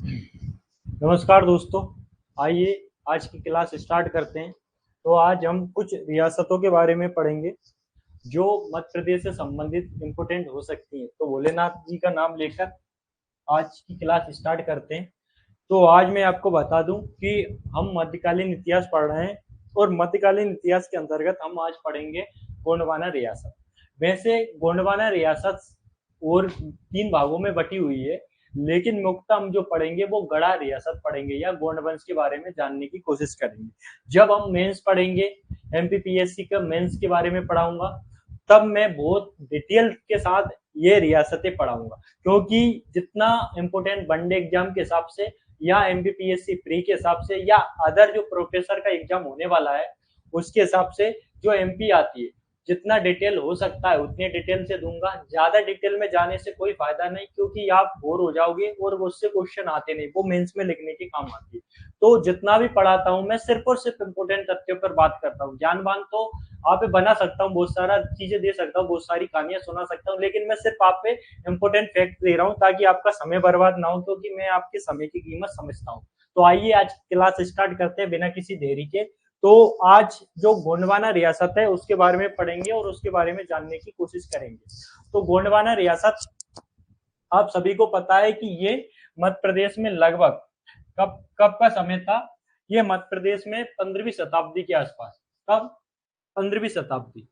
नमस्कार दोस्तों। आइए आज की क्लास स्टार्ट करते हैं। तो आज हम कुछ रियासतों के बारे में पढ़ेंगे जो मध्य प्रदेश से संबंधित इम्पोर्टेंट हो सकती हैं। तो भोलेनाथ जी का नाम लेकर आज की क्लास स्टार्ट करते हैं। तो आज मैं आपको बता दूं कि हम मध्यकालीन इतिहास पढ़ रहे हैं और मध्यकालीन इतिहास के अंतर्गत हम आज पढ़ेंगे गोंडवाना रियासत। वैसे गोंडवाना रियासत और 3 भागों में बटी हुई है, लेकिन मुख्यतः हम जो पढ़ेंगे वो गढ़ा रियासत पढ़ेंगे या गोंड वंश के बारे में जानने की कोशिश करेंगे। जब हम मेंस पढ़ेंगे, एमपीपीएससी का मेंस के बारे में पढ़ाऊंगा, तब मैं बहुत डिटेल के साथ ये रियासतें पढ़ाऊंगा, क्योंकि जितना इम्पोर्टेंट वनडे एग्जाम के हिसाब से या एमपीपीएससी प्री के हिसाब से या अदर जो प्रोफेसर का एग्जाम होने वाला है उसके हिसाब से जो एमपी आती है, जितना डिटेल हो सकता है उतने डिटेल से दूंगा। ज्यादा डिटेल में जाने से कोई फायदा नहीं, क्योंकि आप बोर हो जाओगे और उससे क्वेश्चन आते नहीं, वो मेंस में लिखने के काम आती है। तो जितना भी पढ़ाता हूँ मैं सिर्फ और सिर्फ इम्पोर्टेंट तथ्यों पर बात करता हूँ। ज्ञानवान तो आप पे बना सकता हूँ, बहुत सारा चीजें दे सकता हूँ, बहुत सारी कहानियां सुना सकता हूँ, लेकिन मैं सिर्फ आप पे इम्पोर्टेंट फैक्ट दे रहा हूँ ताकि आपका समय बर्बाद ना हो, क्योंकि मैं आपके समय की कीमत समझता हूँ। तो आइए आज क्लास स्टार्ट करते हैं बिना किसी देरी के। तो आज जो गोंडवाना रियासत है उसके बारे में पढ़ेंगे और उसके बारे में जानने की कोशिश करेंगे। तो गोंडवाना रियासत आप सभी को पता है कि ये मध्य प्रदेश में लगभग कब कब का समय था। ये मध्य प्रदेश में 15वीं शताब्दी के आसपास। कब? 15वीं शताब्दी।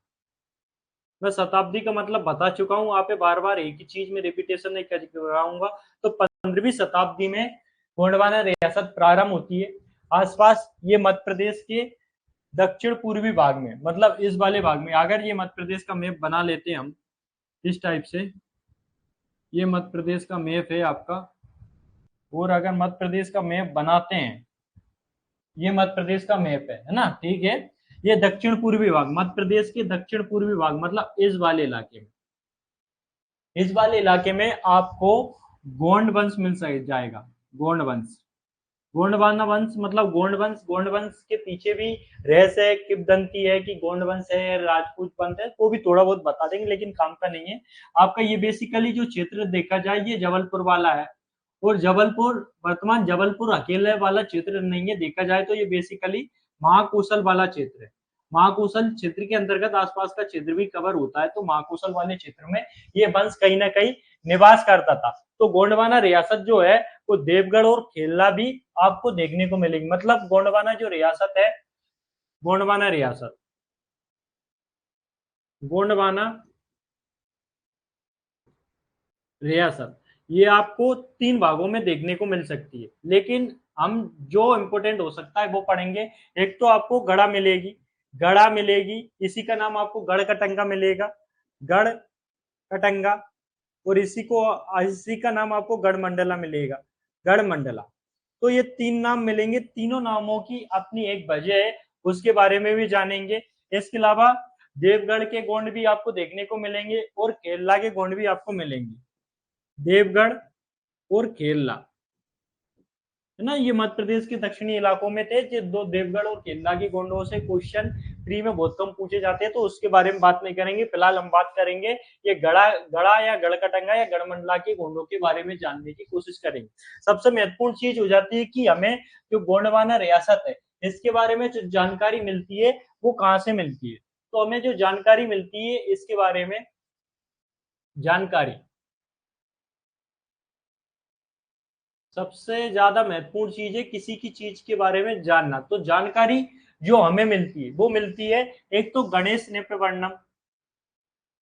मैं शताब्दी का मतलब बता चुका हूँ, आप बार बार एक ही चीज में रिपीटेशन नहीं कराऊंगा। तो 15वीं शताब्दी में गोंडवाना रियासत प्रारंभ होती है। आसपास ये मध्य प्रदेश के दक्षिण पूर्वी भाग में, मतलब इस वाले भाग में, अगर ये मध्य प्रदेश का मैप बना लेते हैं हम इस टाइप से, ये मध्य प्रदेश का मैप है आपका, और अगर मध्य प्रदेश का मैप बनाते हैं, ये मध्य प्रदेश का मैप है ना, ठीक है। ये दक्षिण पूर्वी भाग, मध्य प्रदेश के दक्षिण पूर्वी भाग, मतलब इस वाले इलाके में, इस वाले इलाके में आपको गोंड वंश मिल जाएगा। गोंड वंश, गोंडवाना वंश मतलब गोंड वंश। गोंड वंश के पीछे भी रहस्य है, किंवदंती है कि गोंड वंश है, राजपूत पंथ है, वो भी थोड़ा बहुत बता देंगे, लेकिन काम का नहीं है आपका। ये बेसिकली जो क्षेत्र देखा जाए ये जबलपुर वाला है, और जबलपुर वर्तमान जबलपुर अकेले वाला क्षेत्र नहीं है, देखा जाए तो ये बेसिकली महाकौशल वाला क्षेत्र है। महाकौशल क्षेत्र के अंतर्गत आसपास का क्षेत्र भी कवर होता है, तो महाकौशल वाले क्षेत्र में ये वंश कहीं ना कहीं निवास करता था। तो गोंडवाना रियासत जो है वो देवगढ़ और खेलना भी आपको देखने को मिलेगी। मतलब गोंडवाना जो रियासत है, गोंडवाना रियासत, गोंडवाना रियासत, ये आपको 3 भागों में देखने को मिल सकती है, लेकिन हम जो इम्पोर्टेंट हो सकता है वो पढ़ेंगे। एक तो आपको गढ़ा मिलेगी, गढ़ा मिलेगी, इसी का नाम आपको गढ़ कटंगा मिलेगा, गढ़ कटंगा। और इसी का नाम आपको गढ़ मंडला मिलेगा, गढ़ मंडला। तो ये 3 नाम मिलेंगे, तीनों नामों की अपनी एक वजह है, उसके बारे में भी जानेंगे। इसके अलावा देवगढ़ के गोंड भी आपको देखने को मिलेंगे और केरला के गोंड भी आपको मिलेंगे। देवगढ़ और केरला, है ना, ये मध्य प्रदेश के दक्षिणी इलाकों में थे। जो दो देवगढ़ और केरला की गोंडों से क्वेश्चन प्री में बहुत कम पूछे जाते हैं, तो उसके बारे में बात नहीं करेंगे। फिलहाल हम बात करेंगे ये गढ़ा गढ़ा या गढ़कटंगा या गढ़मंडला के गोंडों के बारे में जानने की कोशिश करेंगे। सबसे महत्वपूर्ण चीज हो जाती है कि हमें जो गोंडवाना रियासत है इसके बारे में जो जानकारी मिलती है वो कहाँ से मिलती है। तो हमें जो जानकारी मिलती है इसके बारे में, जानकारी सबसे ज्यादा महत्वपूर्ण चीज है किसी की चीज के बारे में जानना। तो जानकारी जो हमें मिलती है वो मिलती है, एक तो गणेश नेत्रवर्णम,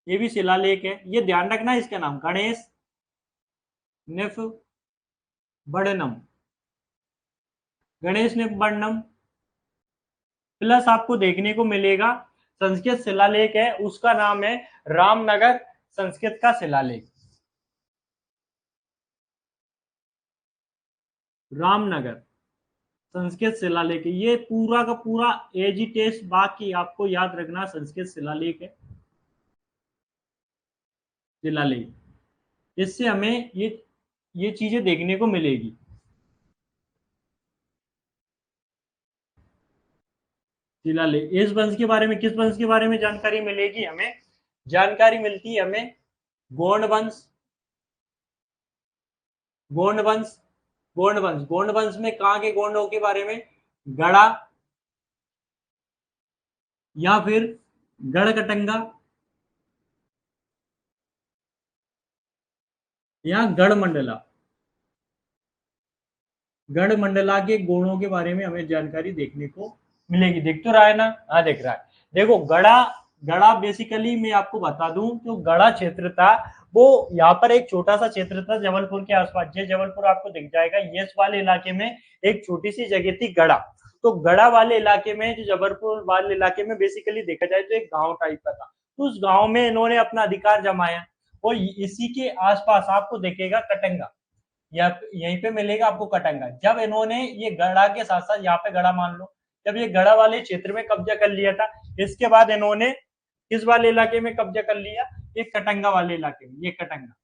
ये भी शिलालेख है, ये ध्यान रखना इसका नाम गणेश नेत्रवर्णम, गणेश नेत्रवर्णम। प्लस आपको देखने को मिलेगा संस्कृत शिलालेख है, उसका नाम है रामनगर संस्कृत का शिलालेख, रामनगर संस्कृत शिलालेख है। ये पूरा का पूरा एजिटेस बाकी आपको याद रखना संस्कृत शिलालेख है, शिलालेख। इससे हमें ये चीजें देखने को मिलेगी। शिलालेख, इस वंश के बारे में, किस वंश के बारे में जानकारी मिलेगी हमें? जानकारी मिलती है हमें गोंड वंश, गोंड वंश गोंड वंश, गोंड वंश में कहाँ के गोंडों के बारे में, गड़ा या फिर गढ़कटंगा या गढ़मंडला, गढ़मंडला के गोणों के बारे में हमें जानकारी देखने को मिलेगी। देख तो रहा है ना, हाँ देख रहा है। देखो गढ़ा, गढ़ा बेसिकली मैं आपको बता दूं, जो गढ़ा क्षेत्र था वो यहाँ पर एक छोटा सा क्षेत्र था जबलपुर के आसपास। ये जबलपुर आपको दिख जाएगा, ये वाले इलाके में एक छोटी सी जगह थी गढ़ा। तो गढ़ा वाले इलाके में, जो जबलपुर वाले इलाके में बेसिकली देखा जाए तो एक गांव टाइप का था। तो उस गांव में इन्होंने अपना अधिकार जमाया, और इसी के आसपास आपको देखेगा कटंगा, या यहीं पे मिलेगा आपको कटंगा। जब इन्होंने ये गढ़ा के साथ साथ, यहाँ पे गढ़ा मान लो, जब ये गढ़ा वाले क्षेत्र में कब्जा कर लिया था, इसके बाद इन्होंने किस वाले इलाके में कब्जा कर लिया, ये कटंगा वाले इलाके में, ये कटंगा।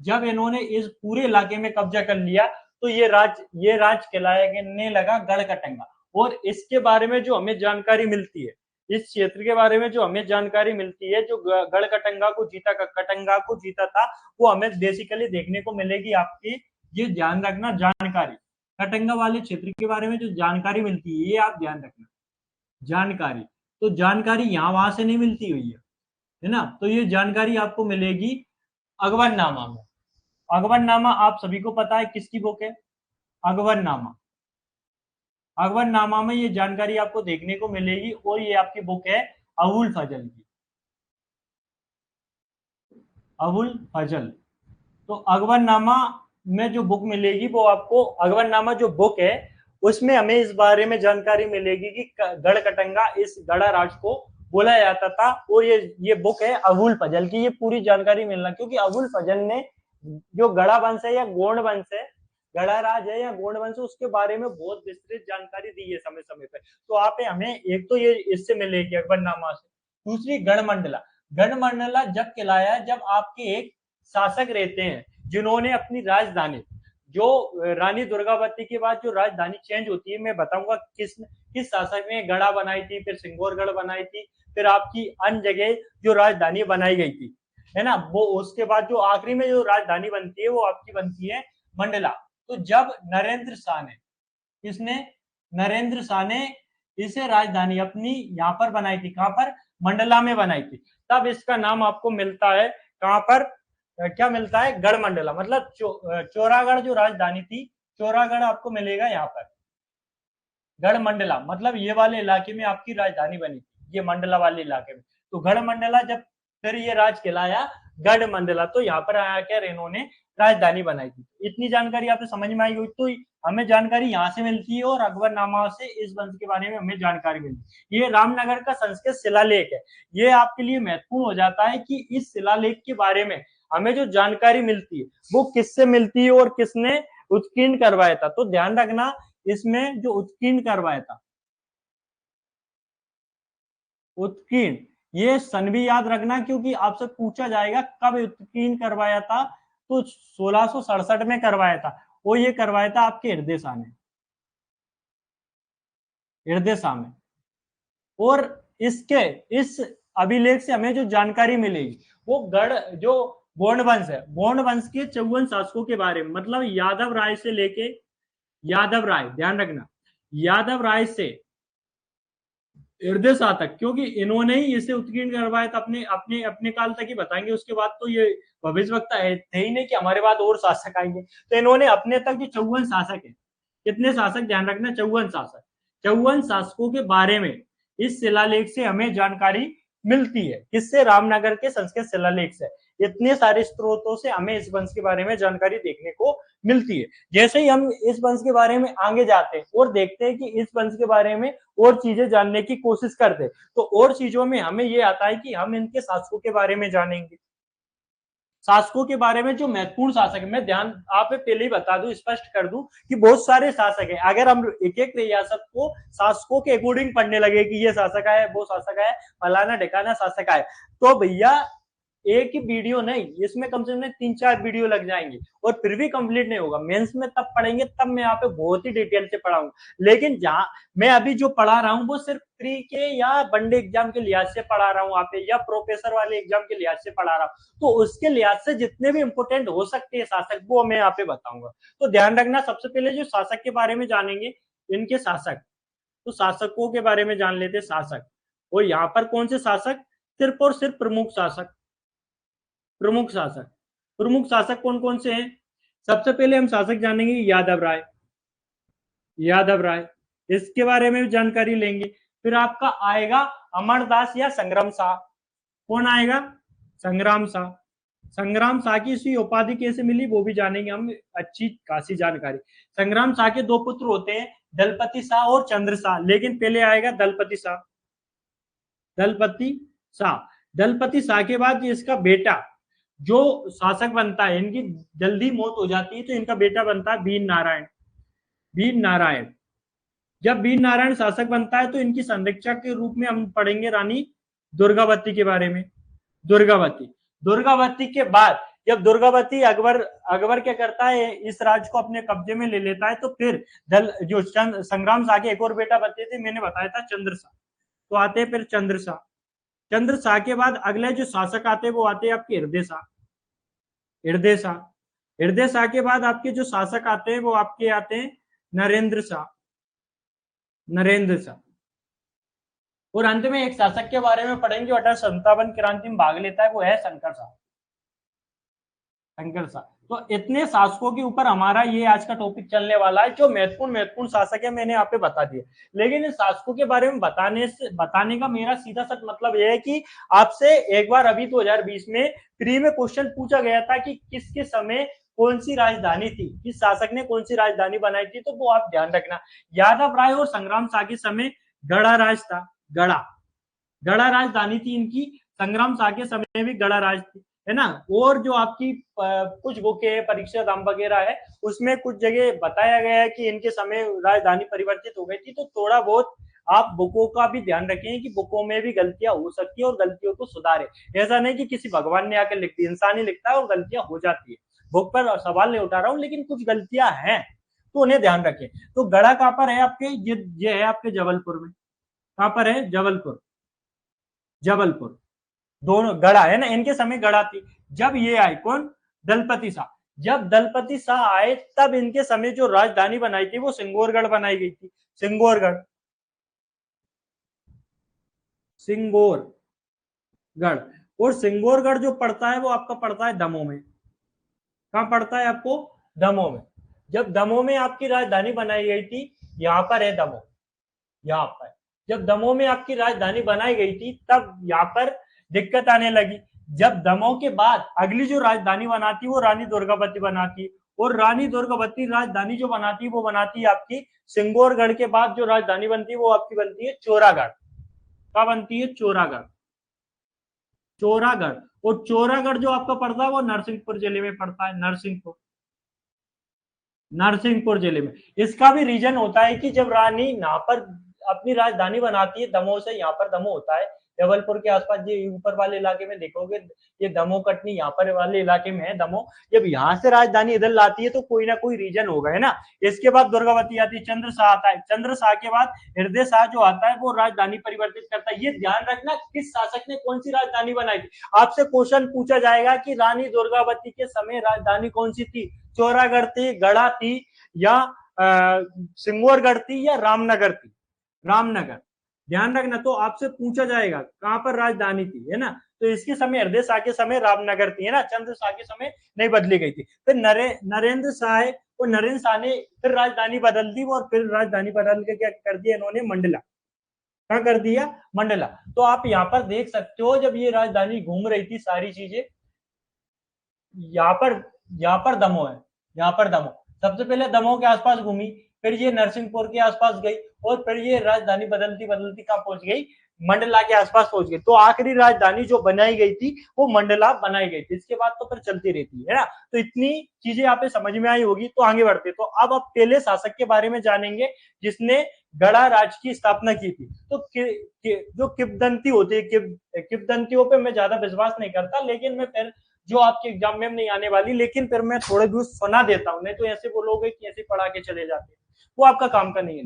जब इन्होंने इस पूरे इलाके में कब्जा कर लिया तो ये राज कहलाने लगा गढ़ कटंगा। और इसके बारे में जो हमें जानकारी मिलती है, इस क्षेत्र के बारे में जो हमें जानकारी मिलती है, जो गढ़ कटंगा को जीता, कटंगा को जीता था, वो हमें बेसिकली देखने को मिलेगी आपकी, ये ध्यान रखना जानकारी, कटंगा वाले क्षेत्र के बारे में जो जानकारी मिलती है, ये आप ध्यान रखना जानकारी। तो जानकारी यहाँ वहां से नहीं मिलती हुई है ना, तो ये जानकारी आपको मिलेगी अकबरनामा में। अकबरनामा आप सभी को पता है किसकी बुक है, अकबरनामा। अकबरनामा में ये जानकारी आपको देखने को मिलेगी, और ये आपकी बुक है अबुल फजल की, अबुल फजल। तो अकबरनामा में जो बुक मिलेगी वो आपको, अकबरनामा जो बुक है उसमें हमें इस बारे में जानकारी मिलेगी कि गढ़ कटंगा इस गढ़ा राज को बोला जाता था। और ये बुक है अबुल फजल की, ये पूरी जानकारी मिलना, क्योंकि अबुल फजल ने जो गढ़ा वंश है या गोंड वंश है, गढ़ा राज है या गोंड वंश, उसके बारे में बहुत विस्तृत जानकारी दी है समय समय पर। तो आप हमें एक तो ये इससे मिलेगी अकबरनामा से, दूसरी गढ़मंडला। गढ़मंडला जब कहलाया जब आपके एक शासक रहते हैं जिन्होंने अपनी राजधानी, जो रानी दुर्गावती के बाद जो राजधानी चेंज होती है, मैं बताऊंगा किस किस शासक ने गढ़ा बनाई थी, फिर सिंगोरगढ़ बनाई थी, फिर आपकी अन्य जगह जो राजधानी बनाई गई थी, है ना, वो उसके बाद जो आखिरी में जो राजधानी बनती है वो आपकी बनती है मंडला। तो जब नरेंद्र शाह ने, किसने, नरेंद्र शाह ने इसे राजधानी अपनी यहाँ पर बनाई थी, कहां पर, मंडला में बनाई थी, तब इसका नाम आपको मिलता है कहां पर, क्या मिलता है, गढ़मंडला। मतलब चौरागढ़ जो राजधानी थी, चौरागढ़ आपको मिलेगा यहाँ पर, गढ़मंडला मतलब ये वाले इलाके में आपकी राजधानी बनी थी, ये मंडला वाले इलाके में। तो गढ़मंडला जब फिर ये राज कहलाया गढ़मंडला, तो यहाँ पर आया क्या, इन्होंने राजधानी बनाई थी। इतनी जानकारी आपको समझ में आई हुई, तो हमें जानकारी यहाँ से मिलती है, और अकबरनामा से इस वंश के बारे में हमें जानकारी मिलती है। ये रामनगर का संस्कृत शिलालेख है, ये आपके लिए महत्वपूर्ण हो जाता है कि इस शिलालेख के बारे में हमें जो जानकारी मिलती है वो किससे मिलती है और किसने उत्कीर्ण करवाया था। तो ध्यान रखना, इसमें जो उत्कीर्ण करवाया था, उत्कीर्ण, ये सन भी याद रखना, क्योंकि आपसे पूछा जाएगा कब उत्कीर्ण करवाया था, तो 1667 में करवाया था। वो ये करवाया था आपके हृदय शाह ने, हृदय शाह में। और इसके इस अभिलेख से हमें जो जानकारी मिलेगी वो गढ़ जो गोंड वंश है, गोंड वंश के 54 शासकों के बारे में, मतलब यादव राय से लेके, यादव राय ध्यान रखना, यादव राय से हृदय शाह तक, क्योंकि इन्होंने ही इसे उत्कीर्ण करवाया था, अपने अपने अपने काल तक ही बताएंगे, उसके बाद तो ये भविष्यवक्ता है थे ही नहीं कि हमारे बाद और शासक आएंगे। तो इन्होंने अपने तक जो 54 शासक है, कितने शासक, ध्यान रखना 54 शासक, 54 शासकों के बारे में इस शिलालेख से हमें जानकारी मिलती है। किससे, रामनगर के संस्कृत शिलालेख से। इतने सारे स्रोतों से हमें इस वंश के बारे में जानकारी देखने को मिलती है। जैसे ही हम इस वंश के बारे में आगे जाते हैं और देखते हैं कि इस वंश के बारे में और चीजें जानने की कोशिश करते हैं, तो और चीजों में हमें ये आता है कि हम इनके शासकों के बारे में जानेंगे। शासकों के बारे में जो महत्वपूर्ण शासक है, मैं ध्यान आप पहले ही बता दूं, स्पष्ट कर दूं कि बहुत सारे शासक है। अगर हम एक एक रियासत को शासकों के अकॉर्डिंग पढ़ने लगे कि ये शासक है, वो शासक है, फलाना ढिकाना शासक है, तो भैया एक ही वीडियो नहीं, इसमें कम से कम 3-4 वीडियो लग जाएंगे और फिर भी कंप्लीट नहीं होगा। मेंस में तब पढ़ेंगे, तब मैं यहाँ पे बहुत ही डिटेल से पढ़ाऊंगा। लेकिन जहां मैं अभी जो पढ़ा रहा हूँ वो सिर्फ प्री के या वनडे एग्जाम के लिहाज से पढ़ा रहा हूँ यहाँ पे, या प्रोफेसर वाले एग्जाम के लिहाज से पढ़ा रहा हूँ, तो उसके लिहाज से जितने भी इंपोर्टेंट हो सकते हैं शासक, वो मैं यहाँ पे बताऊंगा। तो ध्यान रखना, सबसे पहले जो शासक के बारे में जानेंगे, इनके शासक, तो शासकों के बारे में जान लेते शासक। और यहाँ पर कौन से शासक, सिर्फ और सिर्फ प्रमुख शासक। प्रमुख शासक, प्रमुख शासक कौन कौन से हैं? सबसे पहले हम शासक जानेंगे यादव राय। यादव राय, इसके बारे में भी जानकारी लेंगे। फिर आपका आएगा अमरदास या संग्राम शाह। कौन आएगा? संग्राम शाह। संग्राम शाह की इसी उपाधि कैसे मिली वो भी जानेंगे हम, अच्छी खासी जानकारी। संग्राम शाह के दो पुत्र होते हैं, दलपति शाह और चंद्र शाह, लेकिन पहले आएगा दलपति शाह। दलपति शाह, दलपति शाह के बाद इसका बेटा जो शासक बनता है, इनकी जल्दी मौत हो जाती है, तो इनका बेटा बनता है वीर नारायण। वीर नारायण, जब वीर नारायण शासक बनता है तो इनकी संरक्षक के रूप में हम पढ़ेंगे रानी दुर्गावती के बारे में। दुर्गावती, दुर्गावती के बाद जब दुर्गावती अकबर अकबर क्या करता है, इस राज्य को अपने कब्जे में ले लेता है, तो फिर दल जो संग्राम शाह के एक और बेटा बचे थे, मैंने बताया था चंद्र शाह, तो आते हैं फिर चंद्र शाह। चंद्र शाह के बाद अगले जो शासक आते हैं वो आते हैं आपके हृदय शाह। हृदय शाह, हृदय शाह के बाद आपके जो शासक आते हैं वो आपके आते हैं नरेंद्र शाह। नरेंद्र शाह, और अंत में एक शासक के बारे में पढ़ेंगे 1857 क्रांति में भाग लेता है, वो है शंकर शाह। शंकर शाह। तो इतने शासकों के ऊपर हमारा ये आज का टॉपिक चलने वाला है। जो महत्वपूर्ण महत्वपूर्ण शासक है मैंने यहाँ पे बता दिए, लेकिन इन शासकों के बारे में बताने का मेरा सीधा सा मतलब यह है कि आपसे एक बार अभी 2020 में प्री में क्वेश्चन पूछा गया था कि किसके समय कौन सी राजधानी थी, किस शासक ने कौन सी राजधानी बनाई थी, तो वो आप ध्यान रखना। यादव राय और संग्राम शाह के समय गढ़ा राज था। गढ़ा, गढ़ा राजधानी थी इनकी। संग्राम शाह के समय भी गढ़ा राज थी, है ना। और जो आपकी कुछ बुकें परीक्षा दाम वगैरह है, उसमें कुछ जगह बताया गया है कि इनके समय राजधानी परिवर्तित हो गई थी। तो थोड़ा बहुत आप बुकों का भी ध्यान रखें कि बुकों में भी गलतियां हो सकती है और गलतियों को सुधारे। ऐसा नहीं कि किसी भगवान ने आकर लिख दी, इंसान ही लिखता है और गलतियां हो जाती है। बुक पर सवाल नहीं उठा रहा हूँ, लेकिन कुछ गलतियां हैं तो उन्हें ध्यान रखें। तो गढ़ा कहाँ पर है आपके? ये है आपके जबलपुर में। कहाँ पर है? जबलपुर। जबलपुर, दोनों गढ़ा है ना, इनके समय गढ़ा थी। जब ये आए कौन? दलपति शाह। जब दलपति शाह आए तब इनके समय जो राजधानी बनाई थी वो सिंगोरगढ़ बनाई गई थी। सिंगोरगढ़, सिंगोरगढ़। और सिंगोरगढ़ जो पड़ता है वो आपका पड़ता है दमोह में। कहाँ पड़ता है आपको? दमोह में। जब दमोह में आपकी राजधानी बनाई गई थी, यहाँ पर है दमोह, यहाँ पर जब दमोह में आपकी राजधानी बनाई गई थी तब यहाँ पर दिक्कत आने लगी। जब दमोह के बाद अगली जो राजधानी बनाती वो रानी दुर्गावती बनाती, और रानी दुर्गावती राजधानी जो बनाती वो बनाती है आपकी सिंगोरगढ़ के बाद जो राजधानी बनती है वो आपकी बनती है चोरागढ़। क्या बनती है? चोरागढ़। चोरागढ़, और चोरागढ़ जो आपका पड़ता है वो नरसिंहपुर जिले में पड़ता है। नरसिंहपुर, नरसिंहपुर जिले में। इसका भी रीजन होता है कि जब रानी यहाँ पर अपनी राजधानी बनाती है, दमोह से यहाँ पर दमोह होता है, जबलपुर के आसपास ये ऊपर वाले इलाके में देखोगे, ये दमोह कटनी यहाँ पर वाले इलाके में है दमोह। जब यहाँ से राजधानी इधर लाती है तो कोई ना कोई रीजन होगा, है ना। इसके बाद दुर्गावती आती है, चंद्र शाह आता है, चंद्र शाह के बाद हृदय शाह जो आता है वो राजधानी परिवर्तित करता है। ये ध्यान रखना किस शासक ने कौन सी राजधानी बनाई थी। आपसे क्वेश्चन पूछा जाएगा कि रानी दुर्गावती के समय राजधानी कौन सी थी, चौरागढ़ थी, गढ़ा थी, या सिंगोरगढ़ थी, या रामनगर थी। रामनगर, ध्यान रखना। तो आपसे पूछा जाएगा कहां पर राजधानी थी, है ना। तो इसके समय हृदय शाह के समय रामनगर थी, है ना। चंद्र शाह के समय नहीं बदली गई थी। फिर नरेंद्र शाह है, और नरेंद्र शाह ने फिर राजधानी बदल दी, और फिर राजधानी बदल के क्या कर दिया इन्होंने? मंडला। क्या कर दिया? मंडला। तो आप यहाँ पर देख सकते हो जब ये राजधानी घूम रही थी सारी चीजें, यहाँ पर दमोह है, यहाँ पर दमोह सबसे पहले दमोह के आसपास घूमी, फिर ये नरसिंहपुर के आसपास गई, और फिर ये राजधानी बदलती बदलती कहाँ पहुंच गई? मंडला के आसपास पहुंच गए। तो आखिरी राजधानी जो बनाई गई थी वो मंडला बनाई गई थी, इसके बाद तो फिर चलती रहती है ना। तो इतनी चीजें यहाँ पे समझ में आई होगी। तो आगे बढ़ते, तो अब आप पहले शासक के बारे में जानेंगे जिसने गड़ा राज की स्थापना की थी। तो जो किंवदंती होती है, किंवदंतियों पे मैं ज्यादा विश्वास नहीं करता, लेकिन मैं फिर जो आपके एग्जाम में नहीं आने वाली, लेकिन फिर मैं थोड़े बहुत सुना देता हूँ, नहीं तो ऐसे बोलोगे कि ऐसे पढ़ा के चले जाते, वो आपका काम का नहीं है।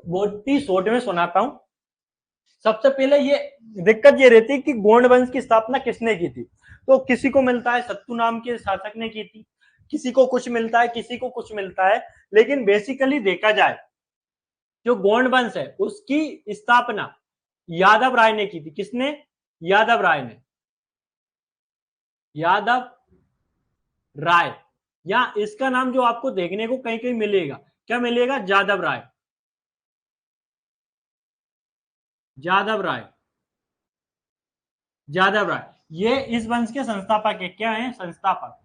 बहुत ही शॉर्ट में सुनाता हूँ। सबसे पहले ये दिक्कत ये रहती है कि गोंड वंश की स्थापना किसने की थी। तो किसी को मिलता है सत्तू नाम के शासक ने की थी, किसी को कुछ मिलता है, किसी को कुछ मिलता है, लेकिन बेसिकली देखा जाए जो गोंड वंश है उसकी स्थापना यादव राय ने की थी। किसने? यादव राय ने। यादव राय, या इसका नाम जो आपको देखने को कहीं कहीं मिलेगा, क्या मिलेगा? यादव राय। यादव राय, यादव राय, ये इस वंश के संस्थापक है। क्या है? संस्थापक।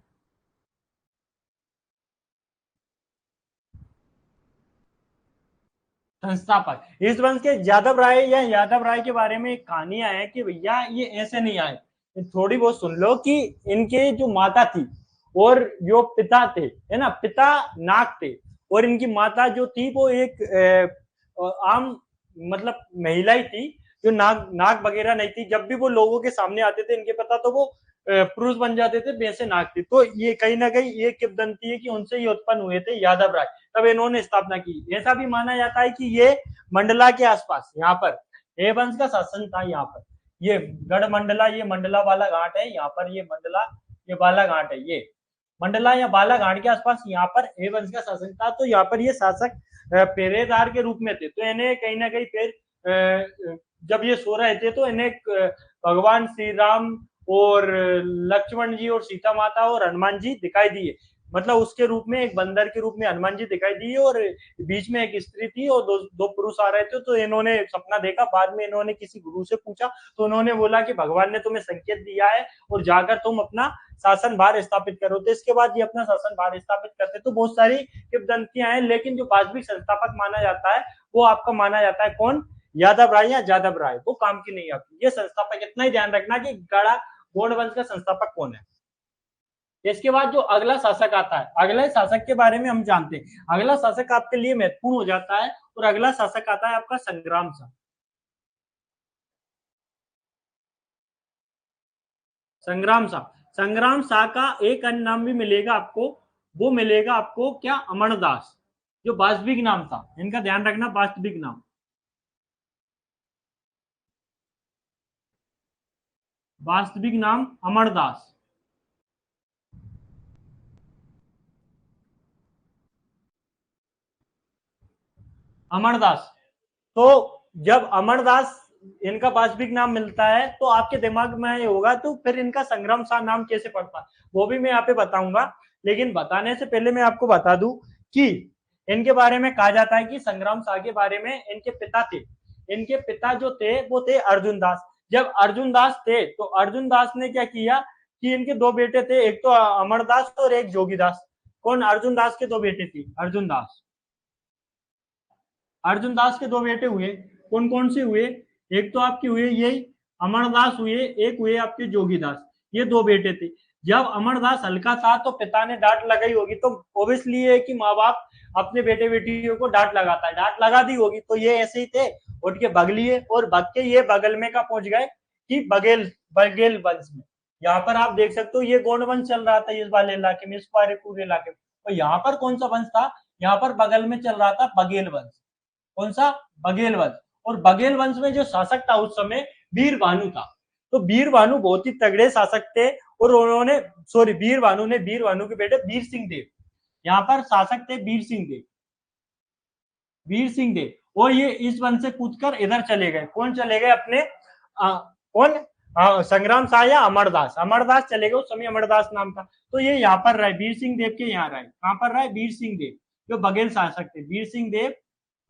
संस्थापक इस वंश के यादव राय, या यादव राय के बारे में एक कहानियां है कि भैया ये ऐसे नहीं आए। थोड़ी बहुत सुन लो कि इनके जो माता थी और जो पिता थे, है ना, पिता नाग थे और इनकी माता जो थी वो एक आम मतलब महिला ही थी, जो नाग नाग वगैरह नहीं थी। जब भी वो लोगों के सामने आते थे इनके पिता, तो वो पुरुष बन जाते थे, वैसे नाग थी। तो ये कहीं ना कहीं ये किंवदंती है कि उनसे ये उत्पन्न हुए थे यादव राय, तब इन्होंने स्थापना की। ऐसा भी माना जाता है कि ये मंडला के आसपास यहाँ पर हे वंश का शासन था। यहाँ पर ये गढ़ मंडला, ये मंडला वाला घाट है, यहाँ पर ये मंडला, ये बाला घाट है, ये मंडला या बाला घाट के आसपास यहाँ पर हे वंश का शासन था। तो यहाँ पर ये शासक पहरेदार के रूप में थे। तो इन्हें कहीं ना कहीं फिर जब ये सो रहे थे तो इन्हें भगवान श्री राम और लक्ष्मण जी और सीता माता और हनुमान जी दिखाई दिए। मतलब उसके रूप में, एक बंदर के रूप में हनुमान जी दिखाई दिए और बीच में एक स्त्री थी और दो पुरुष आ रहे थे। तो इन्होंने सपना देखा, बाद में इन्होंने किसी गुरु से पूछा, तो उन्होंने बोला कि भगवान ने तुम्हें संकेत दिया है और जाकर तुम अपना शासन भार स्थापित करो। तो इसके बाद ये अपना शासन भार स्थापित करते। तो बहुत सारी किंवदंतियां हैं, लेकिन जो वास्तविक संस्थापक माना जाता है वो आपका माना जाता है कौन? यादव राय या यादव राय। वो काम की नहीं आती ये संस्थापक। इतना ही ध्यान रखना कि गड़ा गोंड वंश का संस्थापक कौन है। इसके बाद जो अगला शासक आता है, अगले शासक के बारे में हम जानते हैं। अगला शासक आपके लिए महत्वपूर्ण हो जाता है और अगला शासक आता है आपका संग्राम शाह। संग्राम शाह, संग्राम शाह का एक अन्य नाम भी मिलेगा आपको, वो मिलेगा आपको क्या? अमरदास। जो वास्तविक नाम था इनका, ध्यान रखना, वास्तविक नाम, वास्तविक नाम अमरदास। अमरदास। तो जब अमरदास इनका वास्तविक नाम मिलता है तो आपके दिमाग में ये होगा तो फिर इनका संग्राम शाह नाम कैसे पड़ता है, वो भी मैं यहाँ पे बताऊंगा। लेकिन बताने से पहले मैं आपको बता दूं कि इनके बारे में कहा जाता है कि संग्राम शाह के बारे में इनके पिता थे, इनके पिता जो थे वो थे अर्जुन दास। जब अर्जुन दास थे तो अर्जुन दास ने क्या किया कि इनके दो बेटे थे, एक तो अमरदास और एक जोगीदास। कौन? अर्जुन दास के दो बेटे थे। अर्जुन दास, अर्जुन दास के दो बेटे हुए। कौन कौन से हुए? एक तो आपके हुए ये अमरदास हुए, एक हुए आपके जोगीदास। ये दो बेटे थे। जब अमरदास हल्का था तो पिता ने डांट लगाई होगी। तो ओबियसली है कि माँ बाप अपने बेटे बेटियों को डांट लगाता है, डांट लगा दी होगी। तो ये ऐसे ही थे, उठ के भग लिए और भग के ये बगल में का पहुंच गए कि बघेल, बघेल वंश में। यहाँ पर आप देख सकते हो ये गोंड वंश चल रहा था इस वाले इलाके में, इस वाले पूरे इलाके में। और यहाँ पर कौन सा वंश था? यहाँ पर बगल में चल रहा था बघेल वंश। कौन सा? बघेल वंश। और बघेल वंश में जो शासक था उस समय वीर भानु था। तो वीर भानु बहुत ही तगड़े शासक थे और उन्होंने, सॉरी, वीर भानु ने, वीर भानु के बेटे वीर सिंह देव यहाँ पर शासक थे। वीर सिंह देव, वीर सिंह देव। और ये इस वंश से कूदकर इधर चले गए। कौन चले गए? अपने कौन? संग्राम शाह या अमरदास। अमरदास चले गए, उस समय अमरदास नाम था। तो ये यहाँ पर रहे, वीर सिंह देव के यहाँ रहे। कहां पर रहे? वीर सिंह देव, जो बघेल शासक थे। वीर सिंह देव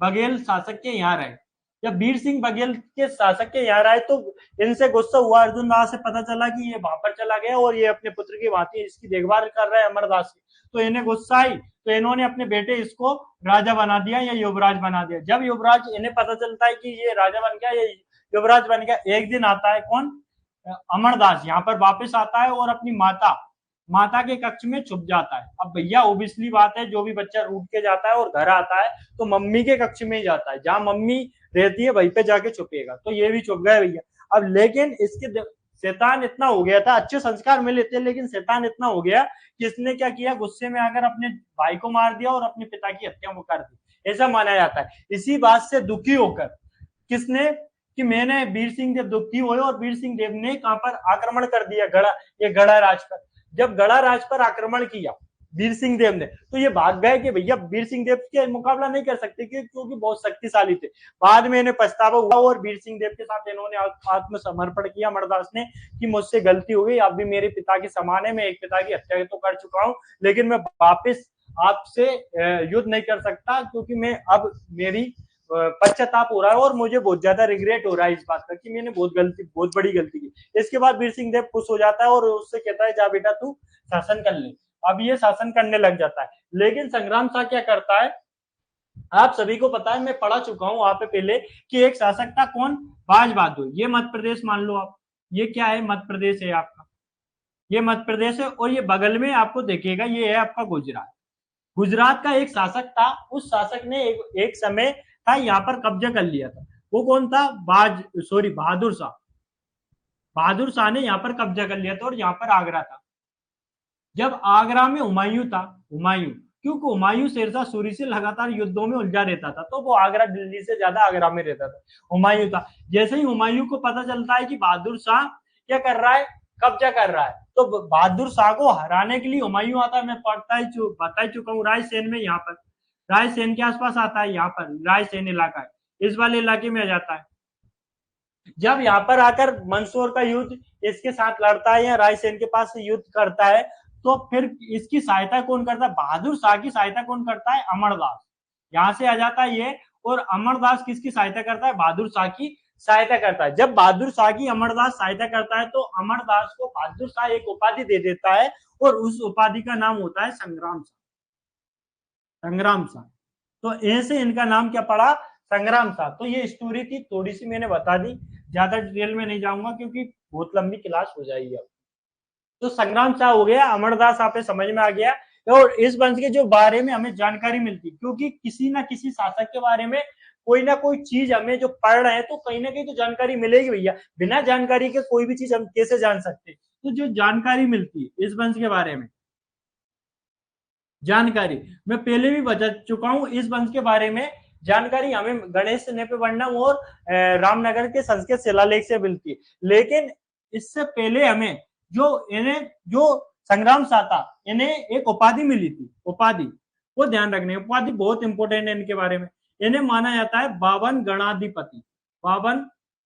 बघेल शासक के यहाँ रहे। जब वीर सिंह बघेल के शासक के यहाँ आए तो इनसे गुस्सा हुआ अर्जुन दास से, पता चला कि ये वहां पर चला गया और ये अपने पुत्र की भांति इसकी देखभाल कर रहा है अमरदास की। तो इन्हें गुस्सा आई, तो इन्होंने अपने बेटे इसको राजा बना दिया या युवराज बना दिया। जब युवराज, इन्हें पता चलता है कि ये राजा बन गया, ये युवराज बन गया, एक दिन आता है कौन, अमरदास यहाँ पर वापस आता है और अपनी माता के कक्ष में छुप जाता है। अब भैया ओबियसली बात है, जो भी बच्चा रूठ के जाता है और घर आता है तो मम्मी के कक्ष में ही जाता है, जहां मम्मी रहती है वहीं पे जाके छुपेगा। तो ये भी छुप गया भैया। अब लेकिन इसके शैतान इतना हो गया था, अच्छे संस्कार मिले थे लेकिन शैतान इतना हो गया कि इसने क्या किया, गुस्से में आकर अपने भाई को मार दिया और अपने पिता की हत्या वो कर दी, ऐसा माना जाता है। इसी बात से दुखी होकर किसने, कि मैंने वीर सिंह देव दुखी हुए और वीर सिंह देव ने कहां पर आक्रमण कर दिया, गढ़ा राज पर। जब गढ़ा राज पर आक्रमण किया वीर सिंह देव ने, तो ये भाग गए कि भैया वीर सिंह देव के मुकाबला नहीं कर सकते क्योंकि बहुत शक्तिशाली थे। बाद में इन्हें पछतावा हुआ और वीर सिंह देव के साथ इन्होंने आत्मसमर्पण किया अमरदास ने, कि मुझसे गलती हो गई, आप भी मेरे पिता के समान है, मैं एक पिता की हत्या तो कर चुका हूं, लेकिन मैं वापिस आपसे युद्ध नहीं कर सकता क्योंकि मैं अब मेरी पश्चाताप हो रहा है और मुझे बहुत ज्यादा रिग्रेट हो रहा है इस बात का कि मैंने बहुत बड़ी गलती की। इसके बाद वीर सिंह देव खुश हो जाता है और उससे कहता है जा बेटा तू शासन कर ले। अब ये शासन करने लग जाता है। लेकिन संग्राम शाह क्या करता है, आप सभी को पता है, मैं पढ़ा चुका हूं वहां पे पहले, कि एक शासक था कौन, बाज बहादुर। ये मध्य प्रदेश मान लो आप, ये क्या है, मध्य प्रदेश है आपका, ये मध्य प्रदेश है और ये बगल में आपको देखिएगा ये है आपका गुजरात। गुजरात का एक शासक था, उस शासक ने एक समय था यहाँ पर कब्जा कर लिया था। वो कौन था, बहादुर शाह। बहादुर शाह ने यहाँ पर कब्जा कर लिया था और यहाँ पर आगरा था। जब आगरा में हुमायूं था, क्योंकि हुमायूं शेरशाह सूरी से लगातार युद्धों में उलझा रहता था, तो वो आगरा, दिल्ली से ज्यादा आगरा में रहता था, हुमायूं था। जैसे ही हुमायूं को पता चलता है कि बहादुर शाह क्या कर रहा है, कब्जा कर रहा है, तो बहादुर शाह को हराने के लिए हुमायूं आता है। मैं बता ही चुका हूँ, रायसेन में, यहाँ पर रायसेन के आसपास आता है, यहाँ पर रायसेन इलाका है, इस वाले इलाके में आ जाता है। जब यहाँ पर आकर मंदसौर का युद्ध इसके साथ लड़ता है या रायसेन के पास युद्ध करता है, तो फिर इसकी सहायता कौन करता है, बहादुर शाह की सहायता कौन करता है, अमरदास। यहां से आ जाता है ये, और अमरदास किसकी सहायता करता है, बहादुर शाह की सहायता करता है। जब बहादुर शाह की अमरदास सहायता करता है तो अमरदास को बहादुर शाह एक उपाधि दे देता है और उस उपाधि का नाम होता है संग्राम शाह। तो ऐसे इनका नाम क्या पड़ा, संग्राम शाह। तो ये स्टोरी थी, थोड़ी सी मैंने बता दी, ज्यादा डिटेल में नहीं जाऊंगा क्योंकि बहुत लंबी क्लास हो जाएगी अब। तो संग्राम शाह हो गया, अमरदास आप समझ में आ गया। और इस वंश के जो बारे में हमें जानकारी मिलती, क्योंकि किसी ना किसी शासक के बारे में कोई ना कोई चीज हमें जो पढ़ रहे हैं तो कहीं ना कहीं तो जानकारी मिलेगी भैया, बिना जानकारी के कोई भी चीज हम कैसे जान सकते। तो जो जानकारी मिलती है इस वंश के बारे में, जानकारी मैं पहले भी बता चुका हूं, इस वंश के बारे में जानकारी हमें गणेश नेप वर्णम और रामनगर के संस्कृत शिलालेख से मिलती है। लेकिन इससे पहले हमें जो संग्राम शाह था, इन्हें एक उपाधि मिली थी, उपाधि वो ध्यान रखने, उपाधि बहुत इंपॉर्टेंट है इनके बारे में। इन्हें माना जाता है 52 गणाधिपति, 52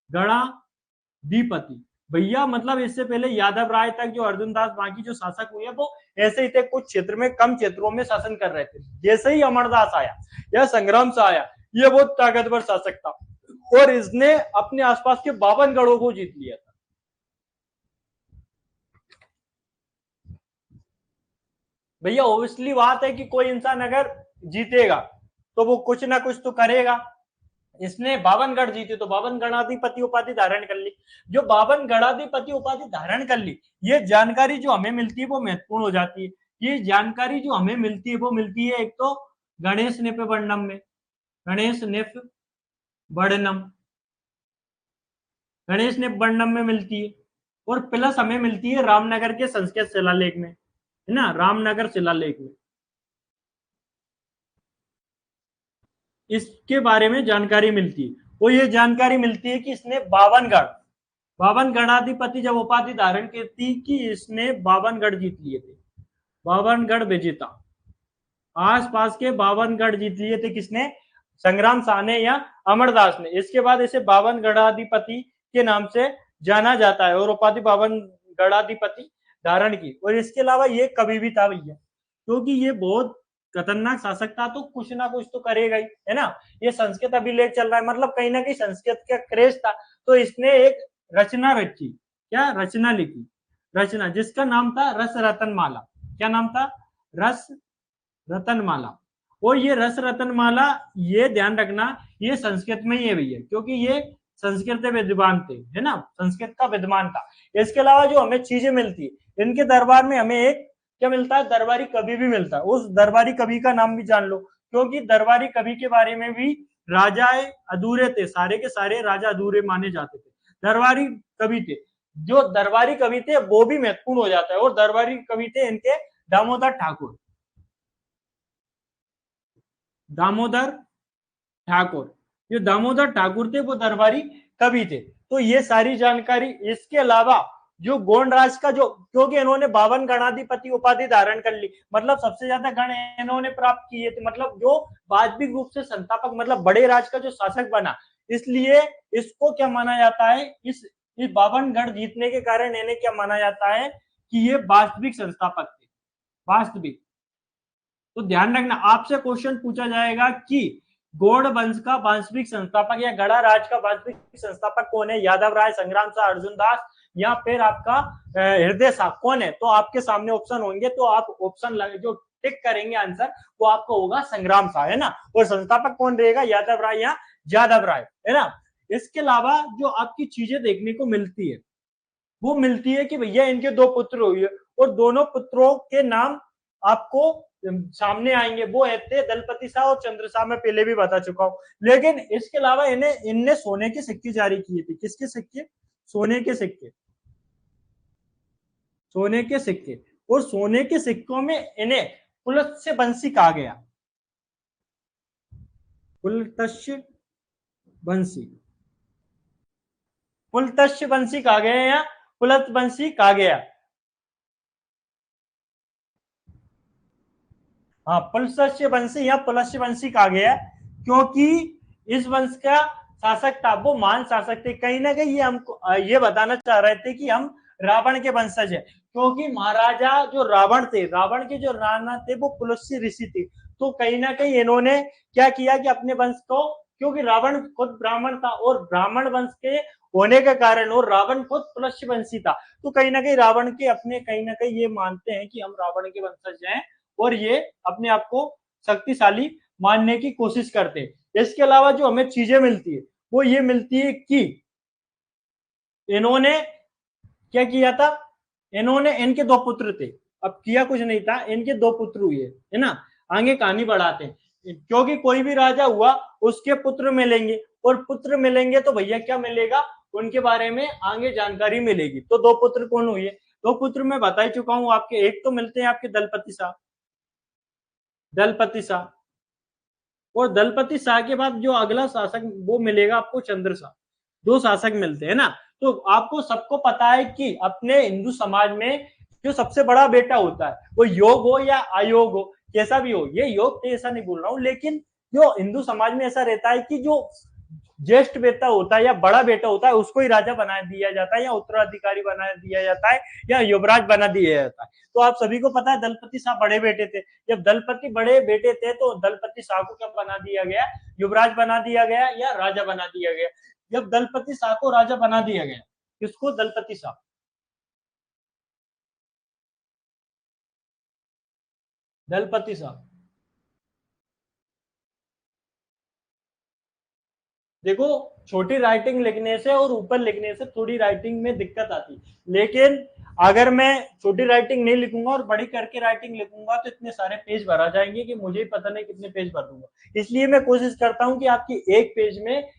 गणाधिपति भैया। मतलब इससे पहले यादव राय तक जो अर्जुन दास बाकी जो शासक हुए वो ऐसे ही थे, कुछ क्षेत्र में, कम क्षेत्रों में शासन कर रहे थे। जैसे ही अमरदास आया या संग्राम शाह आया, ये बहुत ताकतवर शासक था और इसने अपने आसपास के 52 गढ़ों को जीत लिया था। भैया ऑब्वियसली बात है कि कोई इंसान अगर जीतेगा तो वो कुछ ना कुछ तो करेगा। इसने 52 गढ़ जीते तो 52 गणाधिपति उपाधि धारण कर ली। जो 52 गणाधिपति उपाधि धारण कर ली, ये जानकारी जो हमें मिलती है वो महत्वपूर्ण हो जाती है। ये जानकारी जो हमें मिलती है वो मिलती है एक तो गणेश नेप वर्णम में, गणेश नेप वर्णम में मिलती है, और प्लस हमें मिलती है रामनगर के संस्कृत शिलालेख में, है ना, रामनगर शिलालेख में इसके बारे में जानकारी मिलती है। वो ये जानकारी मिलती है कि इसने 52 गणाधिपति जब उपाधि धारण की थी कि इसने 52 गढ़ जीत लिए थे, 52 गढ़ विजेता, आसपास के 52 गढ़ जीत लिए थे किसने, संग्राम शाह ने या अमरदास ने। इसके बाद इसे 52 गढ़ाधिपति के नाम से जाना जाता है और उपाधि 52 गढ़ाधिपति धारण की। और इसके अलावा ये कभी भी था भैया, क्योंकि ये बहुत खतरनाक शासक था तो कुछ ना कुछ तो करेगा ही, है ना। ये संस्कृत अभिलेख चल रहा है, मतलब कहीं ना कहीं संस्कृत का क्रेज था, तो इसने एक रचना रची, क्या रचना लिखी, रचना जिसका नाम था रस रतन माला। क्या नाम था, रस रतनमाला। और ये रस रतनमाला, ये ध्यान रखना, ये संस्कृत में ही है भैया, क्योंकि ये संस्कृत विद्वान थे, है ना, संस्कृत का विद्वान था। इसके अलावा जो हमें चीजें मिलती है इनके दरबार में, हमें एक क्या मिलता है, दरबारी कवि भी मिलता है। उस दरबारी कवि का नाम भी जान लो, क्योंकि दरबारी कवि के बारे में भी राजा अधूरे थे, सारे के सारे राजा अधूरे माने जाते थे। दरबारी कवि थे, जो दरबारी कवि थे वो भी महत्वपूर्ण हो जाता है। और दरबारी कवि थे इनके दामोदर ठाकुर, दामोदर ठाकुर, जो दामोदर ठाकुर थे वो दरबारी कवि थे। तो ये सारी जानकारी, इसके अलावा जो गोंड राज का जो, क्योंकि इन्होंने 52 गणाधिपति उपाधि धारण कर ली, मतलब सबसे ज्यादा गण इन्होंने प्राप्त किए थे, मतलब जो वास्तविक रूप से संस्थापक, मतलब बड़े राज का जो शासक बना, इसलिए इसको क्या माना जाता है, इस 52 गण जीतने के कारण इन्हें क्या माना जाता है कि ये वास्तविक संस्थापक थे, वास्तविक। तो ध्यान रखना, आपसे क्वेश्चन पूछा जाएगा कि गौड़ वंश का वास्तविक संस्थापक या गड़ा राज का वास्तविक संस्थापक कौन है, यादव राय, संग्राम शाह, अर्जुन दास, या फिर आपका हृदय शाह कौन है। तो आपके सामने ऑप्शन होंगे, तो आप ऑप्शन जो टिक करेंगे आंसर, वो आपको होगा संग्राम शाह, है ना। और संस्थापक कौन रहेगा, यादव राय या यादव राय, है ना। इसके अलावा जो आपकी चीजें देखने को मिलती है, वो मिलती है कि भैया इनके दो पुत्र हुए, और दोनों पुत्रों के नाम आपको सामने आएंगे, वो थे दलपति शाह और चंद्र शाह, मैं पहले भी बता चुका हूं। लेकिन इसके अलावा इन्हें इनने सोने के सिक्के जारी किए थे, किसके सिक्के, सोने के सिक्के, सोने के सिक्के। और सोने के सिक्कों में इन्हें पुलत्स्य वंशी कहा गया, पुलत्स्य वंशी, पुलत्स्य वंशी कहा गया या पुलत वंशी कहा गया। हाँ, पुलत्स्य वंशी या पुलत्स्य वंशी कहा गया, क्योंकि इस वंश का शासक था वो महान शासक थे। कहीं ना कहीं ये हमको ये बताना चाह रहे थे कि हम रावण के वंशज है, क्योंकि महाराजा जो रावण थे, रावण के जो राणा थे वो पुलत्स्य ऋषि थे। तो कहीं ना कहीं इन्होंने क्या किया कि अपने वंश को, क्योंकि रावण खुद ब्राह्मण था और ब्राह्मण वंश के होने के कारण, और रावण खुद पुलत्स्य वंशी था, तो कहीं ना कहीं रावण के अपने, कहीं ना कहीं ये मानते हैं कि हम रावण के वंशज हैं, और ये अपने आप को शक्तिशाली मानने की कोशिश करते हैं। इसके अलावा जो हमें चीजें मिलती है, वो ये मिलती है कि इन्होंने क्या किया था, इन्होंने, इनके दो पुत्र थे, अब किया कुछ नहीं था, इनके दो पुत्र हुए, है ना। आगे कहानी बढ़ाते हैं, क्योंकि कोई भी राजा हुआ उसके पुत्र मिलेंगे, और पुत्र मिलेंगे तो भैया क्या मिलेगा, उनके बारे में आगे जानकारी मिलेगी। तो दो पुत्र कौन हुए, दो पुत्र मैं बता ही चुका हूं आपके, एक तो मिलते हैं आपके दलपति शाह, दलपति शाह, और दलपति शाह के बाद जो अगला शासक वो मिलेगा आपको चंद्र शाह। दो शासक मिलते हैं ना। तो आपको सबको पता है कि अपने हिंदू समाज में जो सबसे बड़ा बेटा होता है, वो योग हो या अयोग हो, कैसा भी हो, ये योग थे ऐसा नहीं बोल रहा हूं, लेकिन जो हिंदू समाज में ऐसा रहता है कि जो ज्येष्ठ बेटा होता है या बड़ा बेटा होता है उसको ही राजा बना दिया जाता है, या उत्तराधिकारी बना दिया जाता है, या युवराज बना दिया जाता है। तो आप सभी को पता है दलपति शाह बड़े बेटे थे, जब दलपति बड़े बेटे थे तो दलपति शाह को क्या बना दिया गया, युवराज बना दिया गया या राजा बना दिया गया। जब दलपति शाह को राजा बना दिया गया, किसको, दलपति शाह, दलपति शाह। देखो, छोटी राइटिंग लिखने से और ऊपर लिखने से थोड़ी राइटिंग में दिक्कत आती, लेकिन अगर मैं छोटी राइटिंग नहीं लिखूंगा और बड़ी करके राइटिंग लिखूंगा तो इतने सारे पेज भरा जाएंगे कि मुझे ही पता नहीं कितने पेज भर दूंगा। इसलिए मैं कोशिश करता हूँ कि आपकी एक पेज में,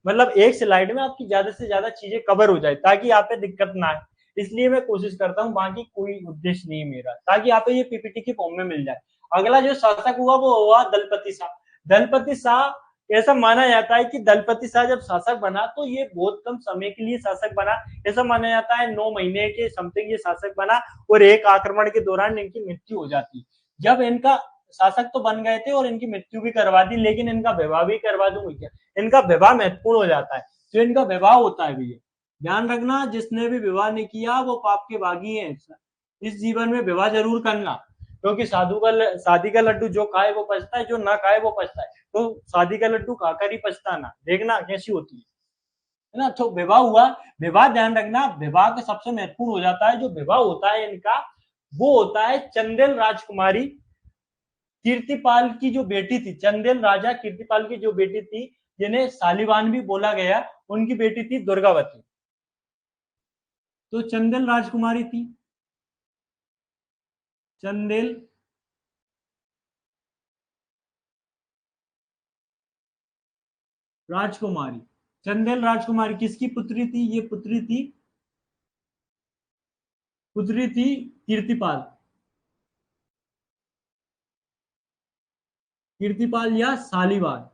मतलब एक स्लाइड में आपकी ज्यादा से ज्यादा चीजें कवर हो जाए, ताकि आप पे दिक्कत ना आए। इसलिए मैं कोशिश करता हूँ, बाकी कोई उद्देश्य नहीं मेरा, ताकि आप ये पीपीटी की फॉर्म में मिल जाए। अगला जो शासक हुआ वो हुआ दलपति शाह। दलपति शाह, ऐसा माना जाता है कि दलपति शाह जब शासक बना तो ये बहुत कम समय के लिए शासक बना। ऐसा माना जाता है 9 महीने के समथिंग ये शासक बना, और एक आक्रमण के दौरान इनकी मृत्यु हो जाती। जब इनका शासक तो बन गए थे और इनकी मृत्यु भी करवा दी, लेकिन इनका विवाह भी करवा दूंगी क्या, इनका विवाह महत्वपूर्ण हो जाता है। जो इनका विवाह होता है भैया, ध्यान रखना, जिसने भी विवाह नहीं किया वो पाप के भागी है। इस जीवन में विवाह जरूर करना, क्योंकि साधु का शादी का लड्डू जो खाए वो पछता है, जो ना खाए वो पछता है। तो शादी का लड्डू खाकर ही पछताना, देखना कैसी होती है ना। तो विवाह हुआ, विवाह ध्यान रखना, विवाह का सबसे महत्वपूर्ण हो जाता है, जो विवाह होता है इनका वो होता है चंदेल राजकुमारी कीर्तिपाल की जो बेटी थी, चंदेल राजा कीर्तिपाल की जो बेटी थी, जिन्हें सालिवान भी बोला गया, उनकी बेटी थी दुर्गावती। तो चंदेल राजकुमारी थी, चंदेल राजकुमारी। चंदेल राजकुमारी किसकी पुत्री थी? ये पुत्री थी कीर्तिपाल, कीर्तिपाल या सालीवान।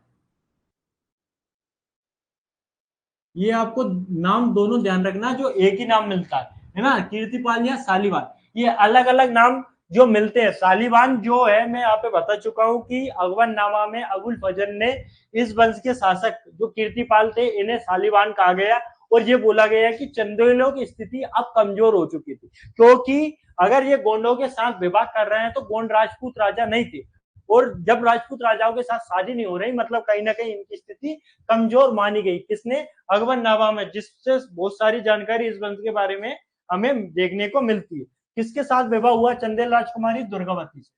ये आपको नाम दोनों ध्यान रखना, जो एक ही नाम मिलता है ना, कीर्तिपाल या सालीवान। ये अलग अलग नाम जो मिलते हैं। सालीवान जो है, मैं यहाँ पे बता चुका हूँ कि अकबरनामा में अबुल फजल ने इस वंश के शासक जो कीर्तिपाल थे, इन्हें सालीवान कहा गया। और ये बोला गया कि चंदेलों की स्थिति अब कमजोर हो चुकी थी, क्योंकि अगर ये गोंडों के साथ विवाह कर रहे हैं तो गोंड राजपूत राजा नहीं थे, और जब राजपूत राजाओं के साथ शादी नहीं हो रही, मतलब कहीं ना कहीं इनकी स्थिति कमजोर मानी गई। किसने? अकबरनामा में, जिससे बहुत सारी जानकारी इस वंश के बारे में हमें देखने को मिलती है। किसके साथ विवाह हुआ चंदेल राजकुमारी? दुर्गावती से।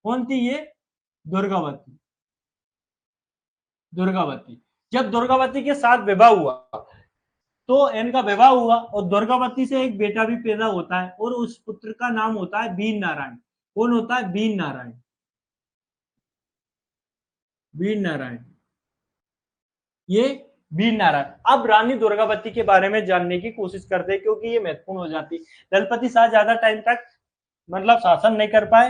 कौन थी ये? दुर्गावती। दुर्गावती। जब दुर्गावती के साथ विवाह हुआ तो इनका विवाह हुआ और दुर्गावती से एक बेटा भी पैदा होता है, और उस पुत्र का नाम होता है वीर नारायण। कौन होता है? वीर नारायण। वीर नारायण, ये वीर नारायण। अब रानी दुर्गावती के बारे में जानने की कोशिश करते हैं, क्योंकि ये महत्वपूर्ण हो जाती है। दलपति शाह ज्यादा टाइम तक मतलब शासन नहीं कर पाए,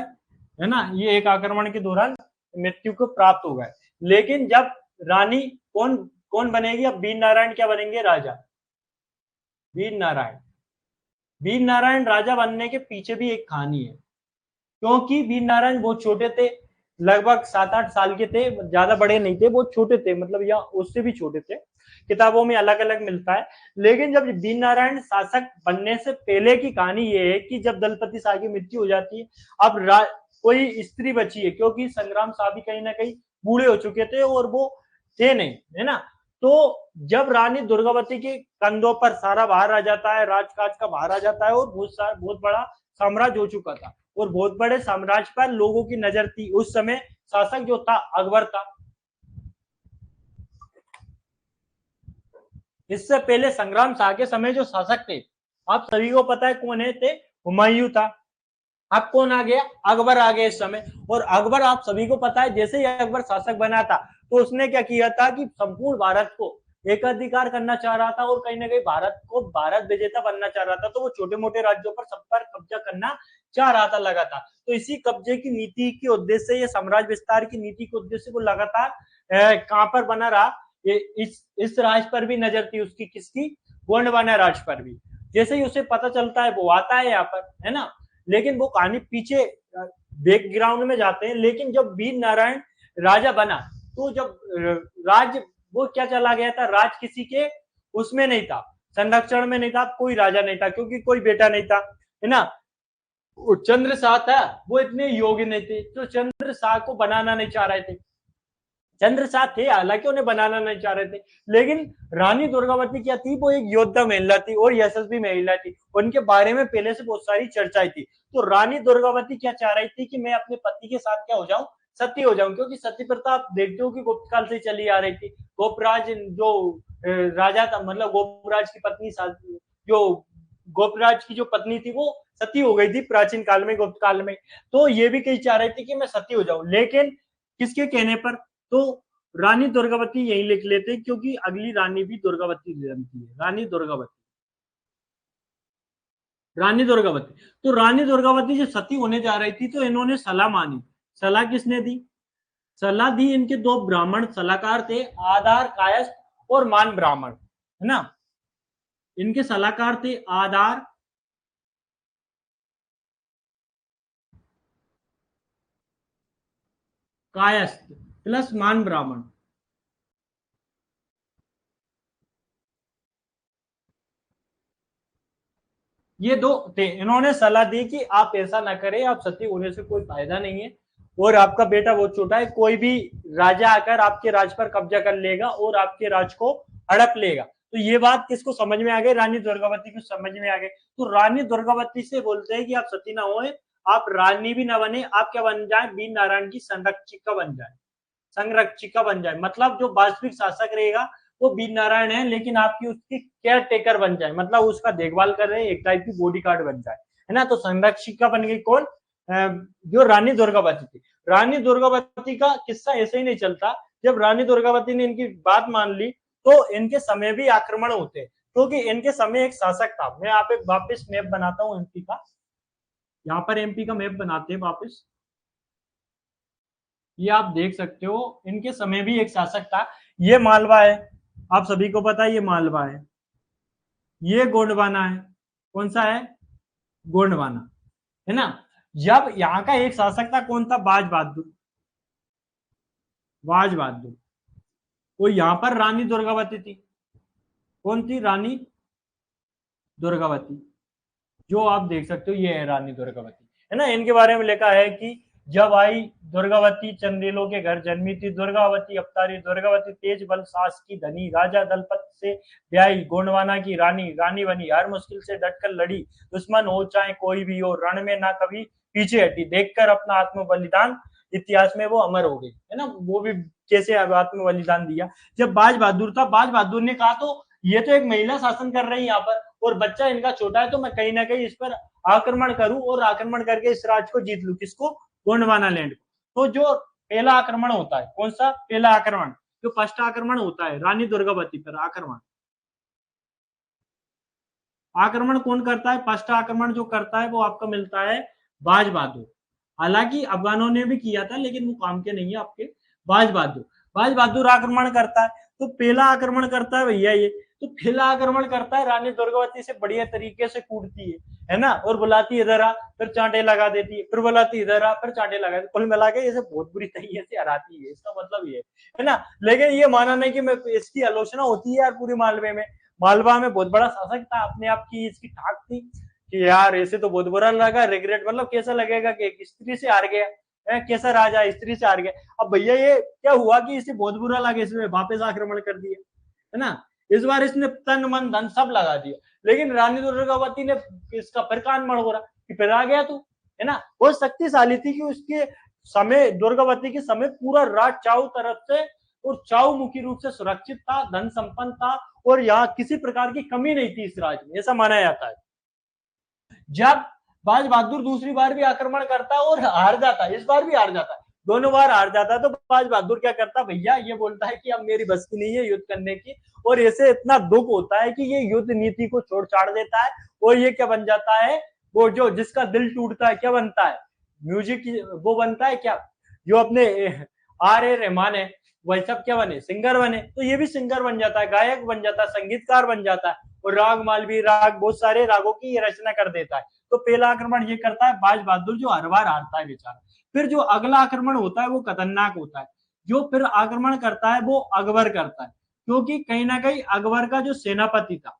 है ना, ये एक आक्रमण के दौरान मृत्यु को प्राप्त हो गए। लेकिन जब रानी, कौन कौन बनेगी अब? वीर नारायण क्या बनेंगे? राजा। वीर नारायण। वीर नारायण राजा बनने के पीछे भी एक कहानी है, क्योंकि वीर नारायण बहुत छोटे थे, लगभग 7-8 साल के थे, ज्यादा बड़े नहीं थे, बहुत छोटे थे, मतलब या उससे भी छोटे थे, किताबों में अलग अलग मिलता है। लेकिन जब वीर नारायण शासक बनने से पहले की कहानी ये है कि जब दलपति शाह की मृत्यु हो जाती है, अब कोई स्त्री बची है, क्योंकि संग्राम शाह भी कहीं ना कहीं बूढ़े हो चुके थे और वो थे नहीं, है ना। तो जब रानी दुर्गावती के कंधों पर सारा भार आ जाता है, राजकाज का भार आ जाता है, और बहुत बड़ा साम्राज्य हो चुका था, और बहुत बड़े साम्राज्य पर लोगों की नजर थी। उस समय शासक जो था अकबर था। इससे पहले संग्राम शाह के समय जो शासक थे, आप सभी को पता है कौन है थे? हुमायूं था। अब कौन आ गया? अकबर आ गया इस समय। और अकबर, आप सभी को पता है, जैसे ही अकबर शासक बना था तो उसने क्या किया था कि संपूर्ण भारत को एकाधिकार करना चाह रहा था, और कहीं ना कहीं भारत को भारत विजेता बनना चाह रहा था। तो वो छोटे मोटे राज्यों पर सब पर कब्जा करना चाह रहा था लगातार। तो इसी कब्जे की नीति के उद्देश्य से, ये साम्राज्य विस्तार की नीति के उद्देश्य से वो लगातार कहां पर बना रहा? ये इस राज पर भी नजर थी उसकी, किसकी? गोंडवाना राज पर भी। जैसे ही उसे पता चलता है वो आता है यहाँ पर, है ना। लेकिन वो कहानी पीछे बैकग्राउंड में जाते हैं। लेकिन जब वीर नारायण राजा बना, तो जब राज वो क्या चला गया था, राज किसी के उसमें नहीं था, संरक्षण में नहीं था, कोई राजा नहीं था, क्योंकि कोई बेटा नहीं था, है ना। चंद्र शाह था, वो इतने योग्य नहीं थे, तो चंद्र शाह को बनाना नहीं चाह रहे थे। चंद्र शाह थे, हालांकि उन्हें बनाना नहीं चाह रहे थे। लेकिन रानी दुर्गावती क्या थी? वो एक योद्धा महिला थी और यशस्वी महिला थी, उनके बारे में पहले से बहुत सारी चर्चाएं थी। तो रानी दुर्गावती क्या चाह रही थी कि मैं अपने पति के साथ क्या हो जाऊं? सती हो जाऊं, क्योंकि सती प्रथा आप देखते हो कि गुप्त काल से चली आ रही थी। गोपराज जो राजा था, मतलब गोपराज की पत्नी, जो गोपराज की जो पत्नी थी वो सती हो गई थी प्राचीन काल में, गुप्त काल में। तो ये भी कई चाह रहे थे कि मैं सती हो जाऊं, लेकिन किसके कहने पर? तो रानी दुर्गावती यही लिख लेते, क्योंकि अगली रानी भी दुर्गावती बनती है, रानी दुर्गावती। रानी दुर्गावती। तो रानी दुर्गावती जब सती होने जा रही थी तो इन्होंने सलाह मानी। सलाह किसने दी? सलाह दी इनके दो ब्राह्मण सलाहकार थे, आधार कायस्थ और मान ब्राह्मण, है ना। इनके सलाहकार थे आधार कायस्थ प्लस मान ब्राह्मण। ये दो थे, इन्होंने सलाह दी कि आप ऐसा ना करें, आप सती होने से कोई फायदा नहीं है, और आपका बेटा बहुत छोटा है, कोई भी राजा आकर आपके राज पर कब्जा कर लेगा और आपके राज को हड़प लेगा। तो ये बात किसको समझ में आ गई? रानी दुर्गावती को समझ में आ गई। तो रानी दुर्गावती से बोलते हैं कि आप सती ना होए, आप रानी भी न बने, आप क्या बन जाए, वीर नारायण की संरक्षिका बन जाए, संरक्षिका बन जाए, मतलब जो वास्तविक शासक रहेगा वो वीर नारायण है, लेकिन आपकी उसकी केयर टेकर बन जाए, मतलब उसका देखभाल कर रहे, एक टाइप की बॉडी गार्ड बन जाए, है ना। तो संरक्षिका बन गई कौन, जो रानी दुर्गावती थी। रानी दुर्गावती का किस्सा ऐसे ही नहीं चलता, जब रानी दुर्गावती ने इनकी बात मान ली तो इनके समय भी आक्रमण होते, क्योंकि इनके समय एक शासक था। मैं यहाँ पे वापस मैप बनाता हूँ एमपी का, यहाँ पर एमपी का मैप बनाते हैं वापस, ये आप देख सकते हो, इनके समय भी एक शासक था। ये मालवा है, आप सभी को पता है ये मालवा है, ये गोंडवाना है, कौन सा है, गोंडवाना, है ना। जब यहाँ का एक शासक था, कौन था, बाज बहादुर, बाज बहादुर, वो यहाँ पर रानी दुर्गावती थी, कौन थी, रानी दुर्गावती, जो आप देख सकते हो ये है रानी दुर्गावती, है ना। इनके बारे में लिखा है कि जब आई दुर्गावती चंदेलों के घर जन्मी थी, दुर्गावती अवतारी, दुर्गावती तेज बल सास की धनी, राजा दलपत से ब्याही, गोंडवाना की रानी, रानी बनी, हर मुश्किल से डटकर लड़ी, दुश्मन हो चाहे कोई भी हो, रण में ना कभी पीछे हटी, देखकर अपना आत्म बलिदान इतिहास में वो अमर हो गई, है ना। वो भी कैसे आत्म बलिदान दिया, जब बाज बहादुर था, बाज बहादुर ने कहा तो ये तो एक महिला शासन कर रही है यहाँ पर, और बच्चा इनका छोटा है, तो मैं कहीं ना कहीं इस पर आक्रमण करूं और आक्रमण करके इस राज्य को जीत लूं, किसको, गोंडवाना लैंड को। तो जो पहला आक्रमण होता है, कौन सा पहला आक्रमण, जो फर्स्ट आक्रमण होता है रानी दुर्गावती पर आक्रमण, आक्रमण कौन करता है, फर्स्ट आक्रमण जो करता है वो आपका मिलता है बाज बहादुर। हालांकि अफगानों ने भी किया था, लेकिन वो काम के नहीं है आपके, बाज बहादुर, बाज बहादुर आक्रमण करता है। तो पहला आक्रमण करता है भैया ये, तो पहला आक्रमण करता है, रानी दुर्गावती से बढ़िया तरीके से कूटती है ना, और बुलाती इधर आ, फिर चांटे लगा देती है, फिर बुलाती इधर आ, फिर चांटे लगा देती, कुल मिला के इसे बहुत बुरी तरीके से हराती है, इसका मतलब ये है ना। लेकिन ये माना नहीं कि मैं इसकी आलोचना होती है यार पूरी मालवे में, मालवा में बहुत बड़ा शासक था, अपने आप की इसकी ठाक थी कि यार ऐसे तो बहुत बुरा लगा, रिग्रेट, मतलब कैसा लगेगा कि एक स्त्री से हार गया है, कैसा राजा स्त्री से हार गया। अब भैया ये क्या हुआ कि इसे बहुत बुरा लगा, इसमें वापस आक्रमण कर दिया, है ना। इस बार इसने तन मन धन सब लगा दिया, लेकिन रानी दुर्गावती ने इसका फिर कान मड़ोड़ा कि फिर आ गया तू, है ना। वो शक्तिशाली थी कि उसके समय, दुर्गावती के समय पूरा राज चारों तरफ से और चाउमुखी रूप से सुरक्षित था, धन संपन्न था, और यहाँ किसी प्रकार की कमी नहीं थी इस राज्य में, ऐसा माना जाता है। जब बाज बहादुर दूसरी बार भी आक्रमण करता है और हार जाता है, इस बार भी हार जाता है, दोनों बार हार जाता है, तो बाज बहादुर क्या करता है भैया, ये बोलता है कि अब मेरी बस की नहीं है युद्ध करने की, और ऐसे इतना दुख होता है कि ये युद्ध नीति को छोड़ छाड़ देता है, और ये क्या बन जाता है, वो जो जिसका दिल टूटता है क्या बनता है, म्यूजिक वो बनता है क्या, जो अपने रहमान है, वही सब क्या बने, सिंगर बने, तो ये भी सिंगर बन जाता है, गायक बन जाता है, संगीतकार बन जाता है, और राग मालवी राग, बहुत सारे रागों की ये रचना कर देता है। तो पहला आक्रमण ये करता है बाज बहादुर, जो हर बार हारता है बेचारा। फिर जो अगला आक्रमण होता है वो खतरनाक होता है, जो फिर आक्रमण करता है वो अकबर करता है, क्योंकि कहीं ना कहीं अकबर का जो सेनापति था,